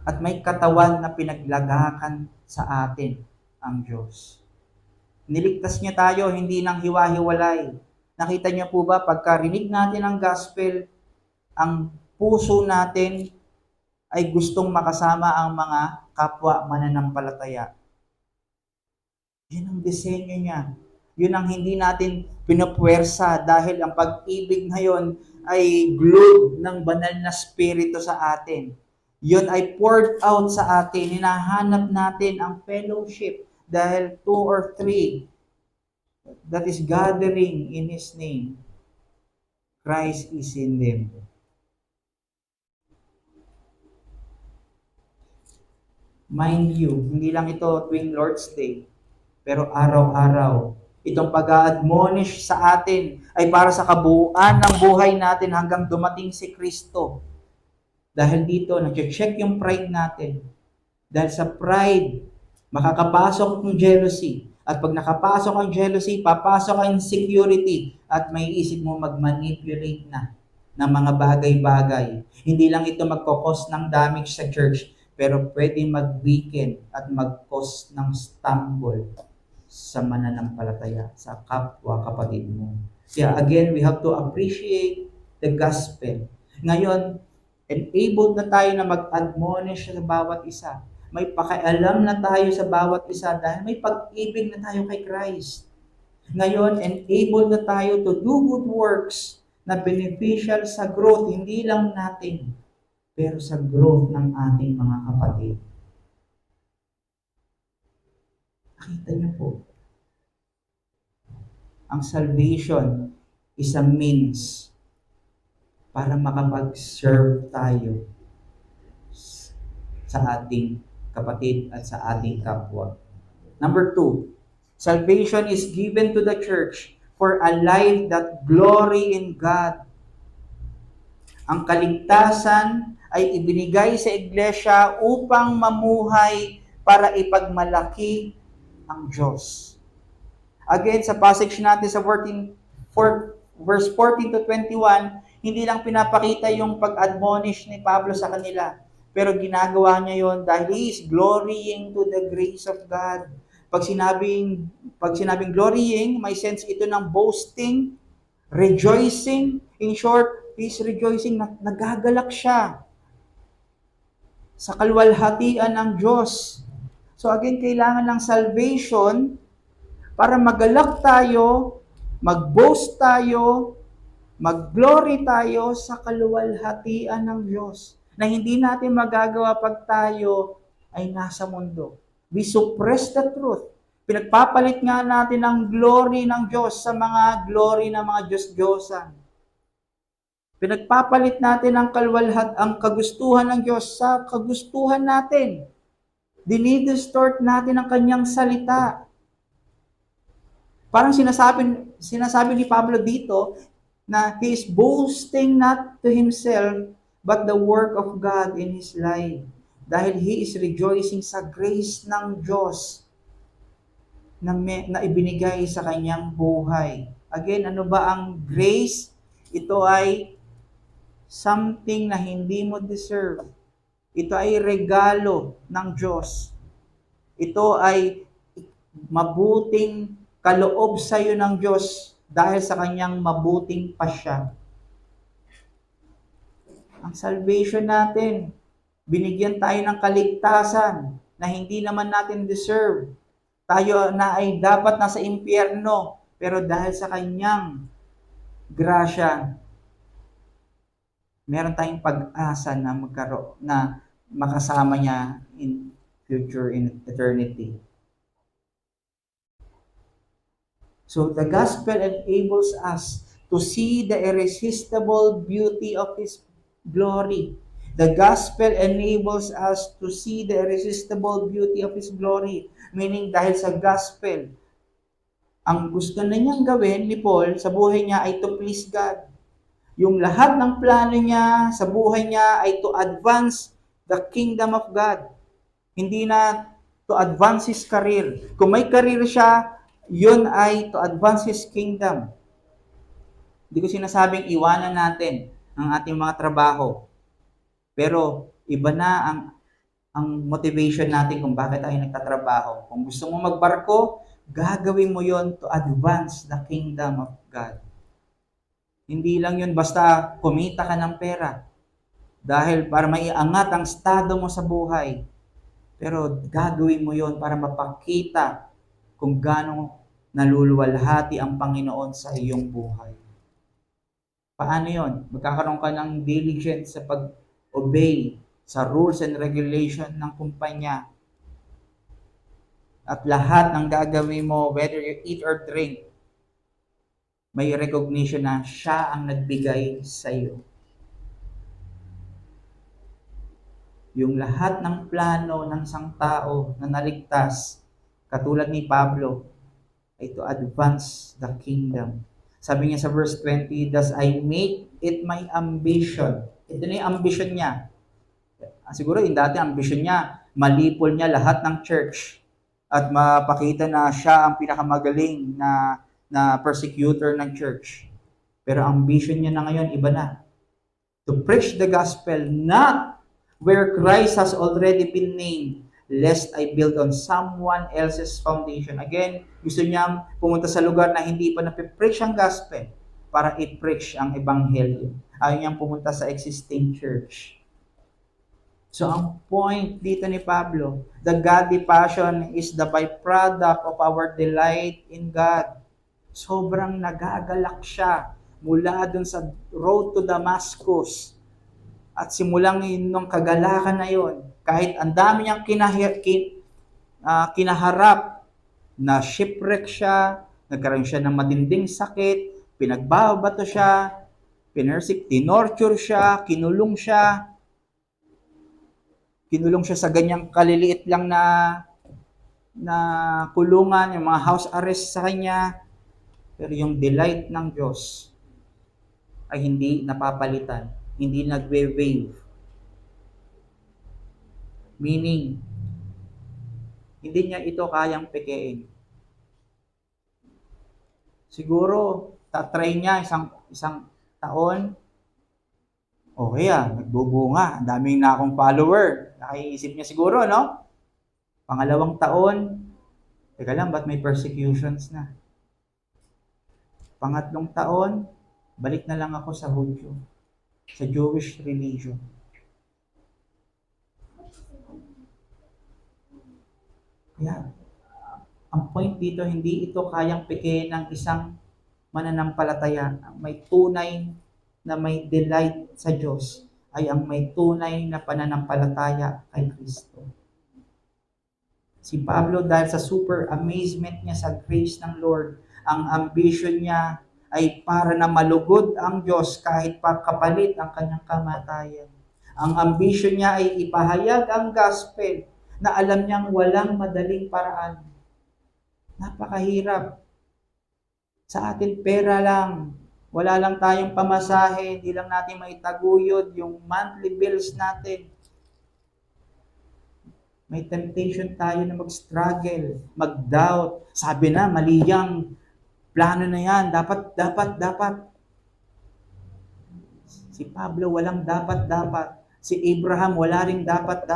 at may katawan na pinaglagakan sa atin ang Diyos. Niligtas niya tayo, hindi nang hiwa-hiwalay. Nakita niyo po ba, pagkarinig natin ang gospel, ang puso natin ay gustong makasama ang mga kapwa mananampalataya. Yun ang disenyo niya. Yun ang hindi natin pinapwersa dahil ang pag-ibig ngayon ay glued ng banal na spirito sa atin. Yun ay poured out sa atin. Hinahanap natin ang fellowship dahil 2 or 3 that is gathering in His name, Christ is in them. Mind you, hindi lang ito tuwing Lord's Day, pero araw-araw. Itong pag-a-admonish sa atin ay para sa kabuuan ng buhay natin hanggang dumating si Kristo. Dahil dito, nag-check yung pride natin. Dahil sa pride, makakapasok ng jealousy. At pag nakapasok ang jealousy, papasok ang insecurity at may isip mo mag-manipulate na ng mga bagay-bagay. Hindi lang ito magkakos ng damage sa church, pero pwede mag-weaken at mag-cause ng stumble sa mananampalataya, sa kapwa kapatid mo. Kaya again, we have to appreciate the gospel. Ngayon, enabled na tayo na mag-admonish sa bawat isa. May pakialam na tayo sa bawat isa dahil may pag-ibig na tayo kay Christ. Ngayon, enabled na tayo to do good works na beneficial sa growth, hindi lang natin, pero sa growth ng ating mga kapatid. Nakita niyo po, ang salvation is a means para makapag-serve tayo sa ating kapatid at sa ating kapwa. Number 2, salvation is given to the church for a life that glory in God. Ang kaligtasan ay ibinigay sa iglesia upang mamuhay para ipagmalaki ang Diyos. Again, sa passage natin sa verse 14 to 21, hindi lang pinapakita yung pag-admonish ni Pablo sa kanila, pero ginagawa niya yon dahil he is glorying to the grace of God. Pag sinabing glorying, may sense ito ng boasting, rejoicing. In short, he is rejoicing, nagagalak siya sa kaluwalhatian ng Diyos. So again, kailangan ng salvation para magalak tayo, mag-boast tayo, mag-glory tayo sa kaluwalhatian ng Diyos na hindi natin magagawa pag tayo ay nasa mundo. We suppress the truth. Pinagpapalit nga natin ang glory ng Diyos sa mga glory ng mga Diyos-Diyosan. Pinagpapalit natin ang ang kagustuhan ng Diyos sa kagustuhan natin. Dinidistort natin ang kanyang salita. Parang sinasabi ni Pablo dito na he is boasting not to himself but the work of God in his life. Dahil he is rejoicing sa grace ng Diyos na ibinigay sa kanyang buhay. Again, ano ba ang grace? Ito ay something na hindi mo deserve. Ito ay regalo ng Diyos. Ito ay mabuting kaloob sa iyo ng Diyos dahil sa kanyang mabuting pasya. Ang salvation natin, binigyan tayo ng kaligtasan na hindi naman natin deserve. Tayo na ay dapat nasa impyerno, pero dahil sa kanyang grasya, meron tayong pag-asa na makasama niya in future, in eternity. So the gospel enables us to see the irresistible beauty of His glory. The gospel enables us to see the irresistible beauty of His glory. Meaning, dahil sa gospel, ang gusto na niyang gawin ni Paul sa buhay niya ay to please God. Yung lahat ng plano niya sa buhay niya ay to advance the kingdom of God. Hindi na to advance his career. Kung may career siya, yun ay to advance His kingdom. Hindi ko sinasabing iwanan natin ang ating mga trabaho. Pero iba na ang motivation natin kung bakit tayo nagtatrabaho. Kung gusto mo magbarko, gagawin mo yon to advance the kingdom of God. Hindi lang yun basta kumita ka ng pera. Dahil para maiangat ang estado mo sa buhay. Pero gagawin mo yon para mapakita kung gaano naluluwalhati ang Panginoon sa iyong buhay. Paano yon? Magkakaroon ka ng diligence sa pag-obey sa rules and regulation ng kumpanya. At lahat ng gagawin mo, whether you eat or drink, may recognition na siya ang nagbigay sa iyo. Yung lahat ng plano ng isang tao na naligtas, katulad ni Pablo, ay to advance the kingdom. Sabi niya sa verse 20, "Thus I make it my ambition." Ito na yung ambition niya. Siguro yung dati ambition niya, malipol niya lahat ng church at mapakita na siya ang pinakamagaling na persecutor ng church. Pero ambition niya na ngayon, iba na. To preach the gospel not where Christ has already been named, lest I build on someone else's foundation. Again, gusto niya pumunta sa lugar na hindi pa napipreach ang gospel para i-preach ang ebanghelyo. Ayaw niyang pumunta sa existing church. So ang point dito ni Pablo, the godly passion is the byproduct of our delight in God. Sobrang nagagalak siya mula dun sa road to Damascus. At simulang nung kagalakan na yon, kahit ang dami niyang kinaharap, na shipwreck siya, nagkaroon siya ng matinding sakit, pinagbabato siya, tinorture siya, kinulong siya sa ganyang kaliliit lang na kulungan, yung mga house arrest sa kanya. Pero yung delight ng Diyos ay hindi napapalitan, hindi nagwe-wave. Meaning, hindi niya ito kayang pekein. Siguro, tatry niya isang taon, okay nagbubunga, ang daming na akong follower. Nakiisip niya siguro, no? Pangalawang taon, teka lang, ba't may persecutions na? Pangatlong taon, balik na lang ako sa Hudyo, sa Jewish religion. Kaya, ang point dito, hindi ito kayang pekein ng isang mananampalataya. May tunay na may delight sa Diyos ay ang may tunay na pananampalataya kay Kristo. Si Pablo, dahil sa super amazement niya sa grace ng Lord, ang ambition niya ay para na malugod ang Diyos kahit pa kapalit ang kanyang kamatayan. Ang ambition niya ay ipahayag ang gospel na alam niyang walang madaling paraan. Napakahirap. Sa atin pera lang. Wala lang tayong pamasahe, hindi lang natin maitaguyod yung monthly bills natin. May temptation tayo na mag-struggle, mag-doubt. Sabi na, mali yung plano na yan. Dapat. Si Pablo, walang dapat. Si Abraham, wala ring dapat.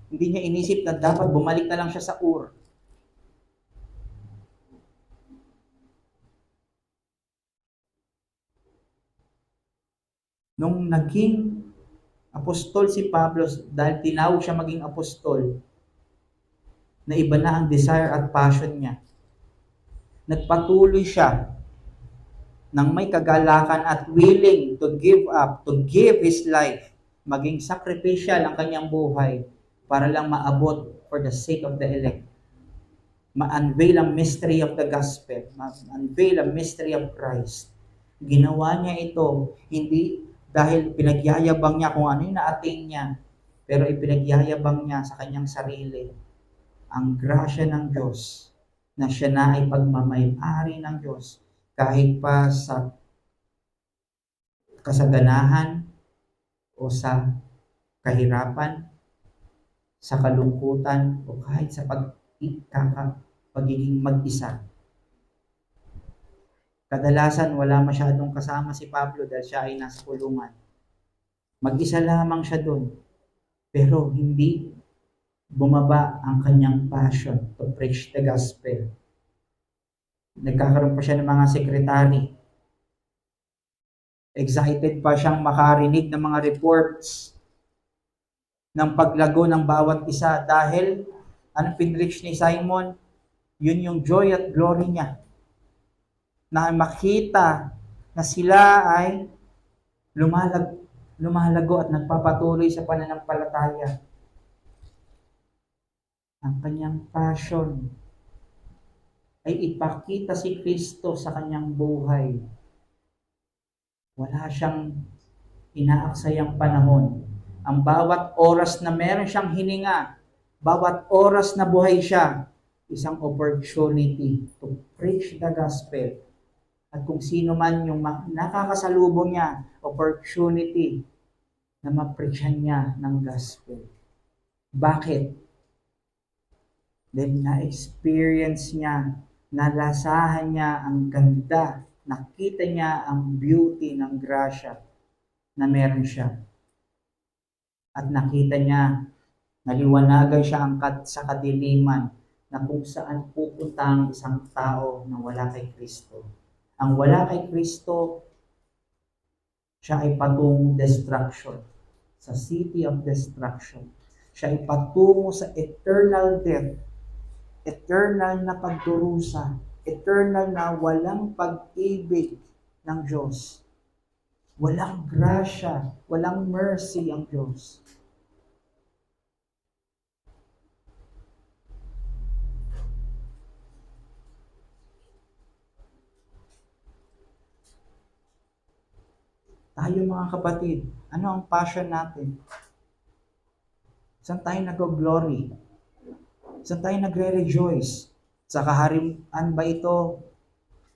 Hindi niya inisip na dapat bumalik na lang siya sa Ur. Nung naging apostol si Pablo, dahil tinawag siya maging apostol, na iba na ang desire at passion niya. Nagpatuloy siya ng may kagalakan at willing to give up, to give his life, maging sacrificial ang kanyang buhay para lang maabot for the sake of the elect. Ma-unveil ang mystery of the gospel, ma-unveil ang mystery of Christ. Ginawa niya ito, hindi dahil pinagyayabang niya kung ano yung na-attain niya, pero ipinagyayabang niya sa kanyang sarili ang grasya ng Diyos na siya na ay pagmamay-ari ng Diyos kahit pa sa kasaganahan o sa kahirapan, sa kalungkutan o kahit sa pagiging mag-isa. Kadalasan wala masyadong kasama si Pablo dahil siya ay nasa kulungan. Mag-isa lamang siya doon. Pero hindi bumaba ang kanyang passion to preach the gospel. Nagkakaroon pa siya ng mga sekretary. Excited pa siyang makarinig ng mga reports ng paglago ng bawat isa dahil anong pinreach ni Simon? Yun yung joy at glory niya. Na makita na sila ay lumalago at nagpapatuloy sa pananampalataya. Ang kanyang passion ay ipakita si Kristo sa kanyang buhay. Wala siyang inaaksayang panahon. Ang bawat oras na meron siyang hininga, bawat oras na buhay siya, isang opportunity to preach the gospel. At kung sino man yung nakakasalubong niya, opportunity na ma-preachan niya ng gospel. Bakit? Then na-experience niya, nalasahan niya ang ganda, nakita niya ang beauty ng grasya na meron siya. At nakita niya, naliwanagan siya sa kadiliman na kung saan pupunta ang isang tao na wala kay Kristo. Ang wala kay Kristo, siya ay patungong destruction, sa city of destruction. Siya ay patungo sa eternal death, eternal na pagdurusa, eternal na walang pag-ibig ng Diyos. Walang grasya, walang mercy ang Diyos. Tayo mga kapatid, ano ang passion natin? Saan tayo nag-glory? Saan tayo nagre-rejoice? Sa kaharian ba ito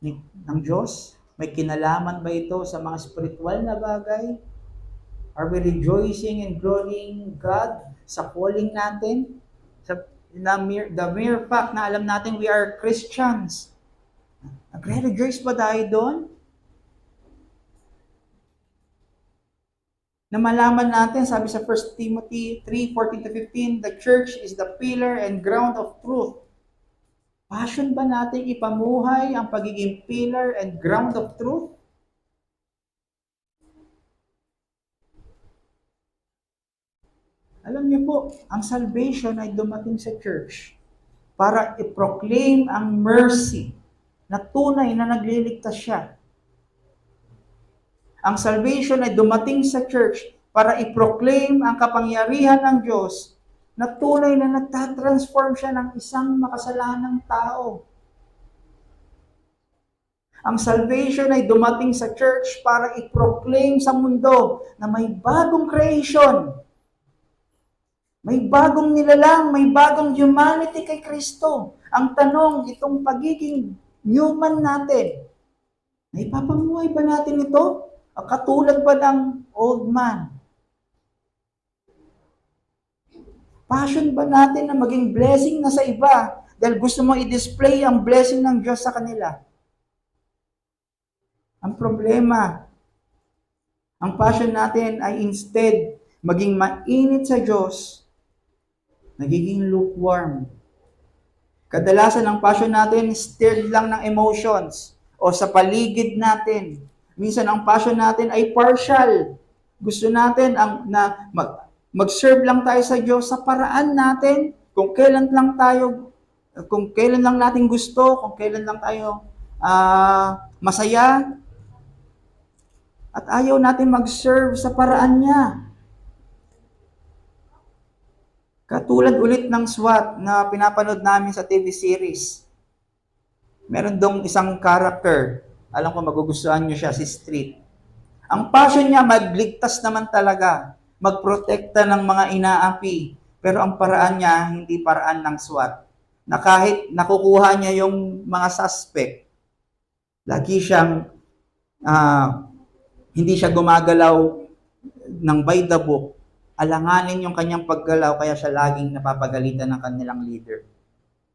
ng Diyos? May kinalaman ba ito sa mga spiritual na bagay? Are we rejoicing and glorying God sa calling natin? The mere fact na alam natin we are Christians. Nagre-rejoice ba tayo doon? Na malaman natin, sabi sa 1 Timothy 3:14-15, the church is the pillar and ground of truth. Passion ba natin ipamuhay ang pagiging pillar and ground of truth? Alam niyo po, ang salvation ay dumating sa church para i-proclaim ang mercy na tunay na nagliligtas siya. Ang salvation ay dumating sa church para i-proclaim ang kapangyarihan ng Diyos na tunay na nagtatransform siya ng isang makasalanang tao. Ang salvation ay dumating sa church para i-proclaim sa mundo na may bagong creation. May bagong nilalang, may bagong humanity kay Kristo. Ang tanong, itong pagiging human natin, naipapamuhay ba natin ito? Katulad ba ng old man? Passion ba natin na maging blessing na sa iba dahil gusto mo i-display ang blessing ng Diyos sa kanila? Ang problema, ang passion natin ay instead maging mainit sa Diyos, nagiging lukewarm. Kadalasan ang passion natin stirred lang ng emotions o sa paligid natin. Minsan ang passion natin ay partial. Gusto natin mag-serve lang tayo sa Diyos sa paraan natin, kung kailan lang natin gusto, kung kailan lang tayo masaya. At ayaw natin mag-serve sa paraan niya. Katulad ulit ng SWAT na pinapanood namin sa TV series. Meron dong isang character, alam ko magugustuhan nyo siya, si Street. Ang passion niya, magligtas naman talaga, magprotekta ng mga inaapi. Pero ang paraan niya, hindi paraan ng SWAT. Na kahit nakukuha niya yung mga suspect, lagi siyang, hindi siya gumagalaw ng by the book. Alanganin yung kanyang paggalaw, kaya siya laging napapagalitan ng kanilang leader.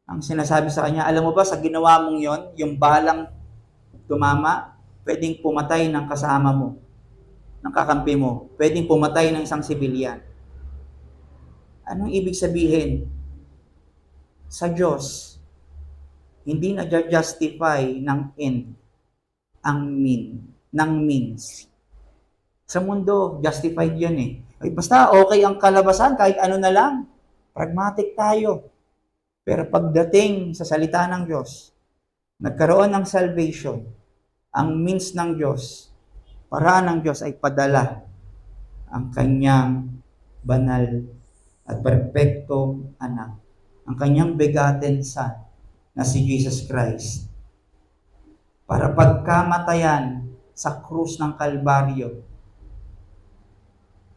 Ang sinasabi sa kanya, alam mo ba, sa ginawa mong yon, yung balang tumama, pwedeng pumatay ng kasama mo, ng kakampi mo. Pwedeng pumatay ng isang sibilyan. Anong ibig sabihin? Sa Diyos, hindi na-justify ng end ang means. Sa mundo, justified yun eh. Ay, basta okay ang kalabasan, kahit ano na lang. Pragmatic tayo. Pero pagdating sa salita ng Diyos, nagkaroon ng salvation, ang means ng Diyos, paraan ng Diyos ay padala ang kanyang banal at perpektong anak, ang kanyang begotten Son, na si Jesus Christ, para pagkamatayan sa krus ng Kalbaryo,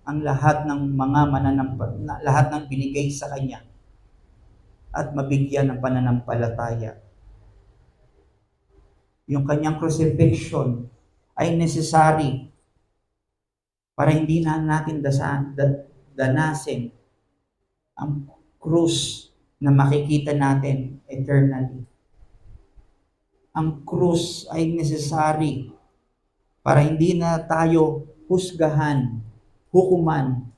ang lahat ng mga lahat ng binigay sa kanya at mabigyan ng pananampalataya. Yung kanyang crucifixion ay necessary para hindi na natin danasin ang krus na makikita natin eternally. Ang krus ay necessary para hindi na tayo husgahan, hukuman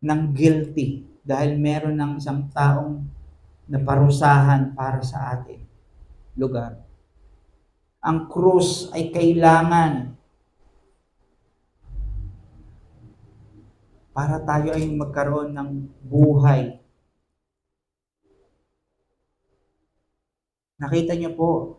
ng guilty dahil meron ng isang taong naparusahan para sa atin lugar. Ang krus ay kailangan para tayo ay magkaroon ng buhay. Nakita niyo po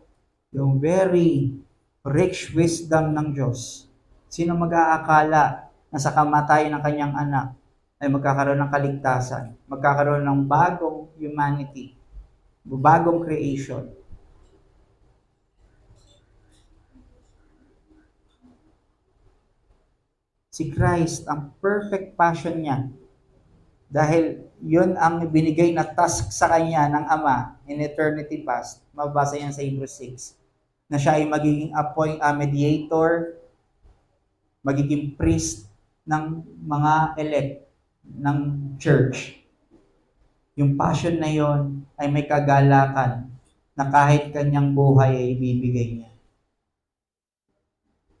yung very rich wisdom ng Diyos. Sino mag-aakala na sa kamatayan ng kanyang anak ay magkakaroon ng kaligtasan, magkakaroon ng bagong humanity, bagong creation. Si Christ, ang perfect passion niya, dahil yun ang binigay na task sa kanya ng Ama in eternity past, mabasa yan sa Hebrews 6, na siya ay magiging mediator, magiging priest ng mga elect ng church. Yung passion na yon ay may kagalakan na kahit kanyang buhay ay ibibigay niya.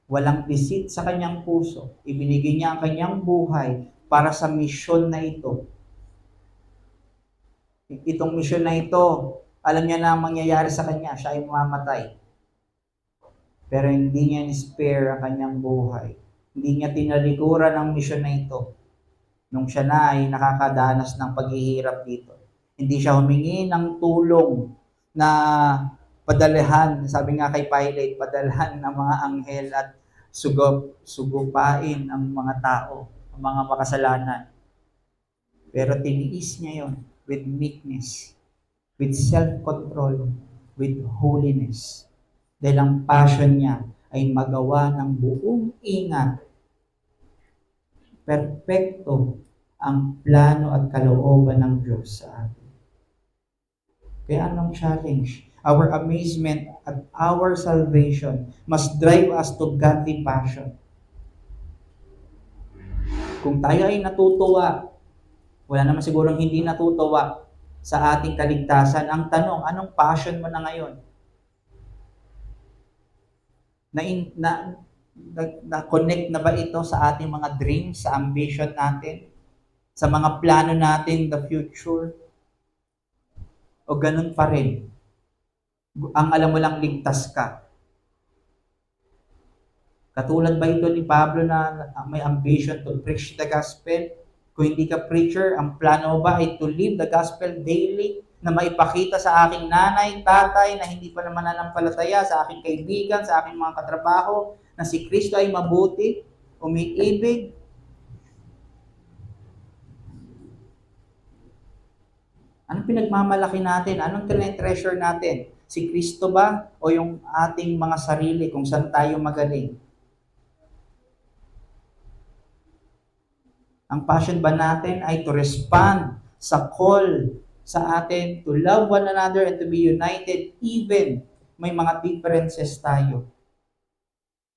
Walang deceit sa kanyang puso. Ibinigay niya ang kanyang buhay para sa misyon na ito. Itong misyon na ito, alam niya na ang mangyayari sa kanya. Siya ay mamamatay. Pero hindi niya ni-spare ang kanyang buhay. Hindi niya tinalikuran ang misyon na ito nung siya na ay nakakadanas ng paghihirap dito. Hindi siya humingi ng tulong na padalhan, sabi nga kay Pilate, padalhan ng mga anghel at sugupain ang mga tao, ang mga makasalanan. Pero tiniis niya yon with meekness, with self-control, with holiness. Dahil ang passion niya ay magawa ng buong ingat, perpekto ang plano at kalooban ng Diyos sa atin. Kaya anong challenge? Our amazement at our salvation must drive us to godly passion. Kung tayo ay natutuwa, wala naman sigurong hindi natutuwa sa ating kaligtasan. Ang tanong, anong passion mo na ngayon? Na-connect na ba ito sa ating mga dreams, sa ambition natin, sa mga plano natin, the future? O ganun pa rin? Ang alam mo lang, ligtas ka. Katulad ba ito ni Pablo na may ambition to preach the gospel? Kung hindi ka preacher, ang plano mo ba ay to live the gospel daily, na maipakita sa aking nanay, tatay, na hindi pa naman nananampalataya, sa aking kaibigan, sa aking mga katrabaho, na si Kristo ay mabuti, umiibig. Anong pinagmamalaki natin? Anong tinetreasure natin? Si Kristo ba o yung ating mga sarili kung saan tayo magaling? Ang passion ba natin ay to respond sa call sa atin to love one another and to be united even may mga differences tayo.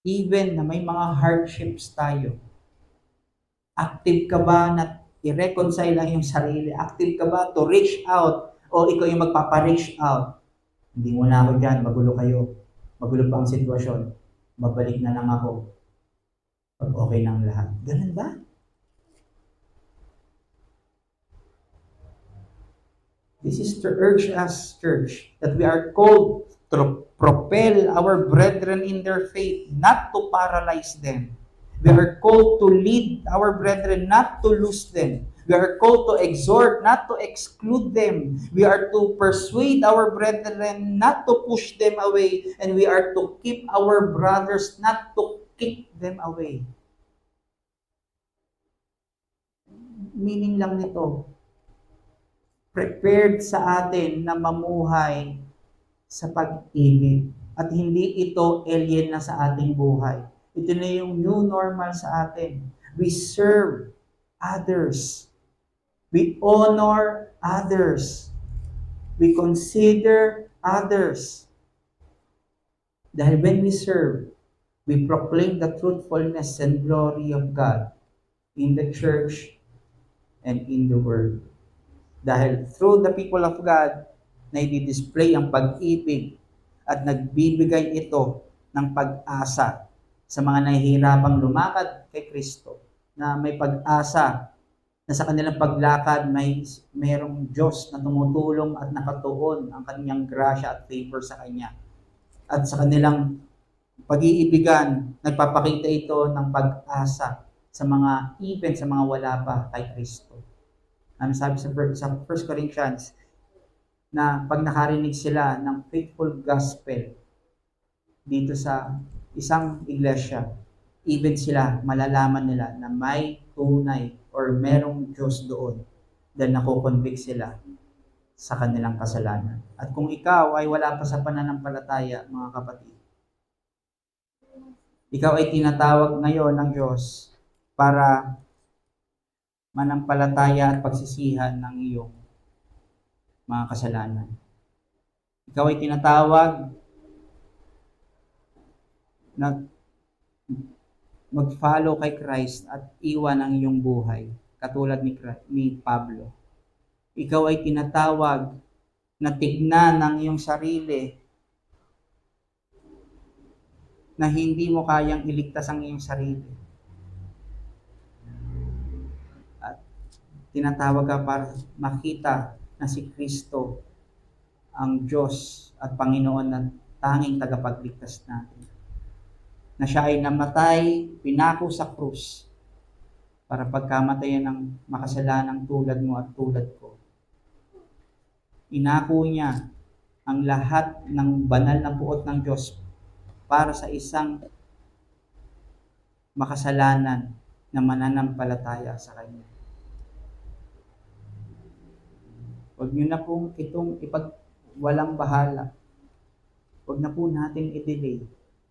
Even na may mga hardships tayo. Active ka ba na i-reconcile lang yung sarili? Active ka ba to reach out? O ikaw yung magpapa-reach out? Hindi mo na ako dyan, magulo kayo. Magulo pa ang sitwasyon. Babalik na lang ako pag okay ng lahat. Ganun ba? This is to urge us, church, that we are called to propel our brethren in their faith, not to paralyze them. We are called to lead our brethren, not to lose them. We are called to exhort, not to exclude them. We are to persuade our brethren, not to push them away. And we are to keep our brothers, not to kick them away. Meaning lang nito, prepared sa atin na mamuhay sa pag-ibig. At hindi ito alien na sa ating buhay. Ito na yung new normal sa atin. We serve others. We honor others. We consider others. Dahil when we serve, we proclaim the truthfulness and glory of God in the church and in the world. Dahil through the people of God, na i-display ang pag-ibig at nagbibigay ito ng pag-asa sa mga nahihirapang lumakad kay Kristo, na may pag-asa na sa kanilang paglakad mayroong Diyos na tumutulong at nakatuon ang kanyang grasya at favor sa Kanya. At sa kanilang pag-iibigan, nagpapakita ito ng pag-asa sa mga wala pa kay Kristo. Ano sabi sa 1 Corinthians, na pag nakarinig sila ng faithful gospel dito sa isang iglesia, even sila, malalaman nila na may tunay or merong Diyos doon dahil nakukonvict sila sa kanilang kasalanan. At kung ikaw ay wala pa sa pananampalataya, mga kapatid, ikaw ay tinatawag ngayon ng Diyos para manampalataya at pagsisihan ng iyong mga kasalanan. Ikaw ay tinatawag na mag-follow kay Christ at iwan ang iyong buhay, katulad ni Pablo. Ikaw ay tinatawag na tignan ang iyong sarili na hindi mo kayang iligtas ang iyong sarili. At tinatawag ka para makita na si Kristo ang Diyos at Panginoon na tanging tagapagligtas natin. Na siya ay namatay, pinako sa krus para pagkamatayan ng makasalanang tulad mo at tulad ko. Inako niya ang lahat ng banal na puot ng Diyos para sa isang makasalanan na mananampalataya sa Kanya. Huwag niyo na pong itong walang bahala. Huwag na po natin i-delay.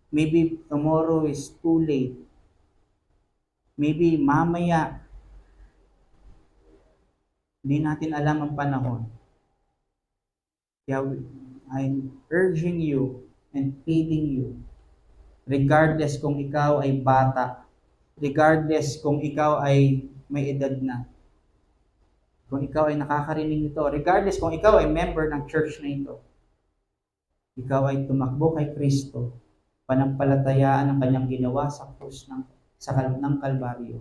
Maybe tomorrow is too late. Maybe mamaya, hindi natin alam ang panahon. Kaya I'm urging you and pleading you, regardless kung ikaw ay bata, regardless kung ikaw ay may edad na, kung ikaw ay nakakarinig nito, regardless kung ikaw ay member ng church na ito, ikaw ay tumakbo kay Kristo, panampalatayaan ang kanyang ginawa sa krus ng Kalbaryo,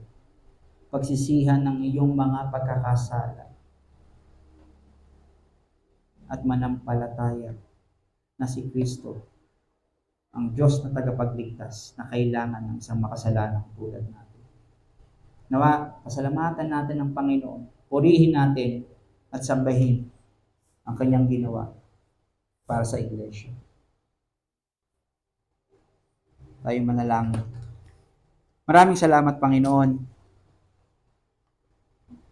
pagsisihan ng iyong mga pagkakasala, at manampalataya na si Kristo ang Diyos na tagapagligtas na kailangan ng isang makasalanang tulad natin. Nawa, pasalamatan natin ang Panginoon, purihin natin at sambahin ang kanyang ginawa para sa iglesia. Tayo manalangin. Maraming salamat, Panginoon,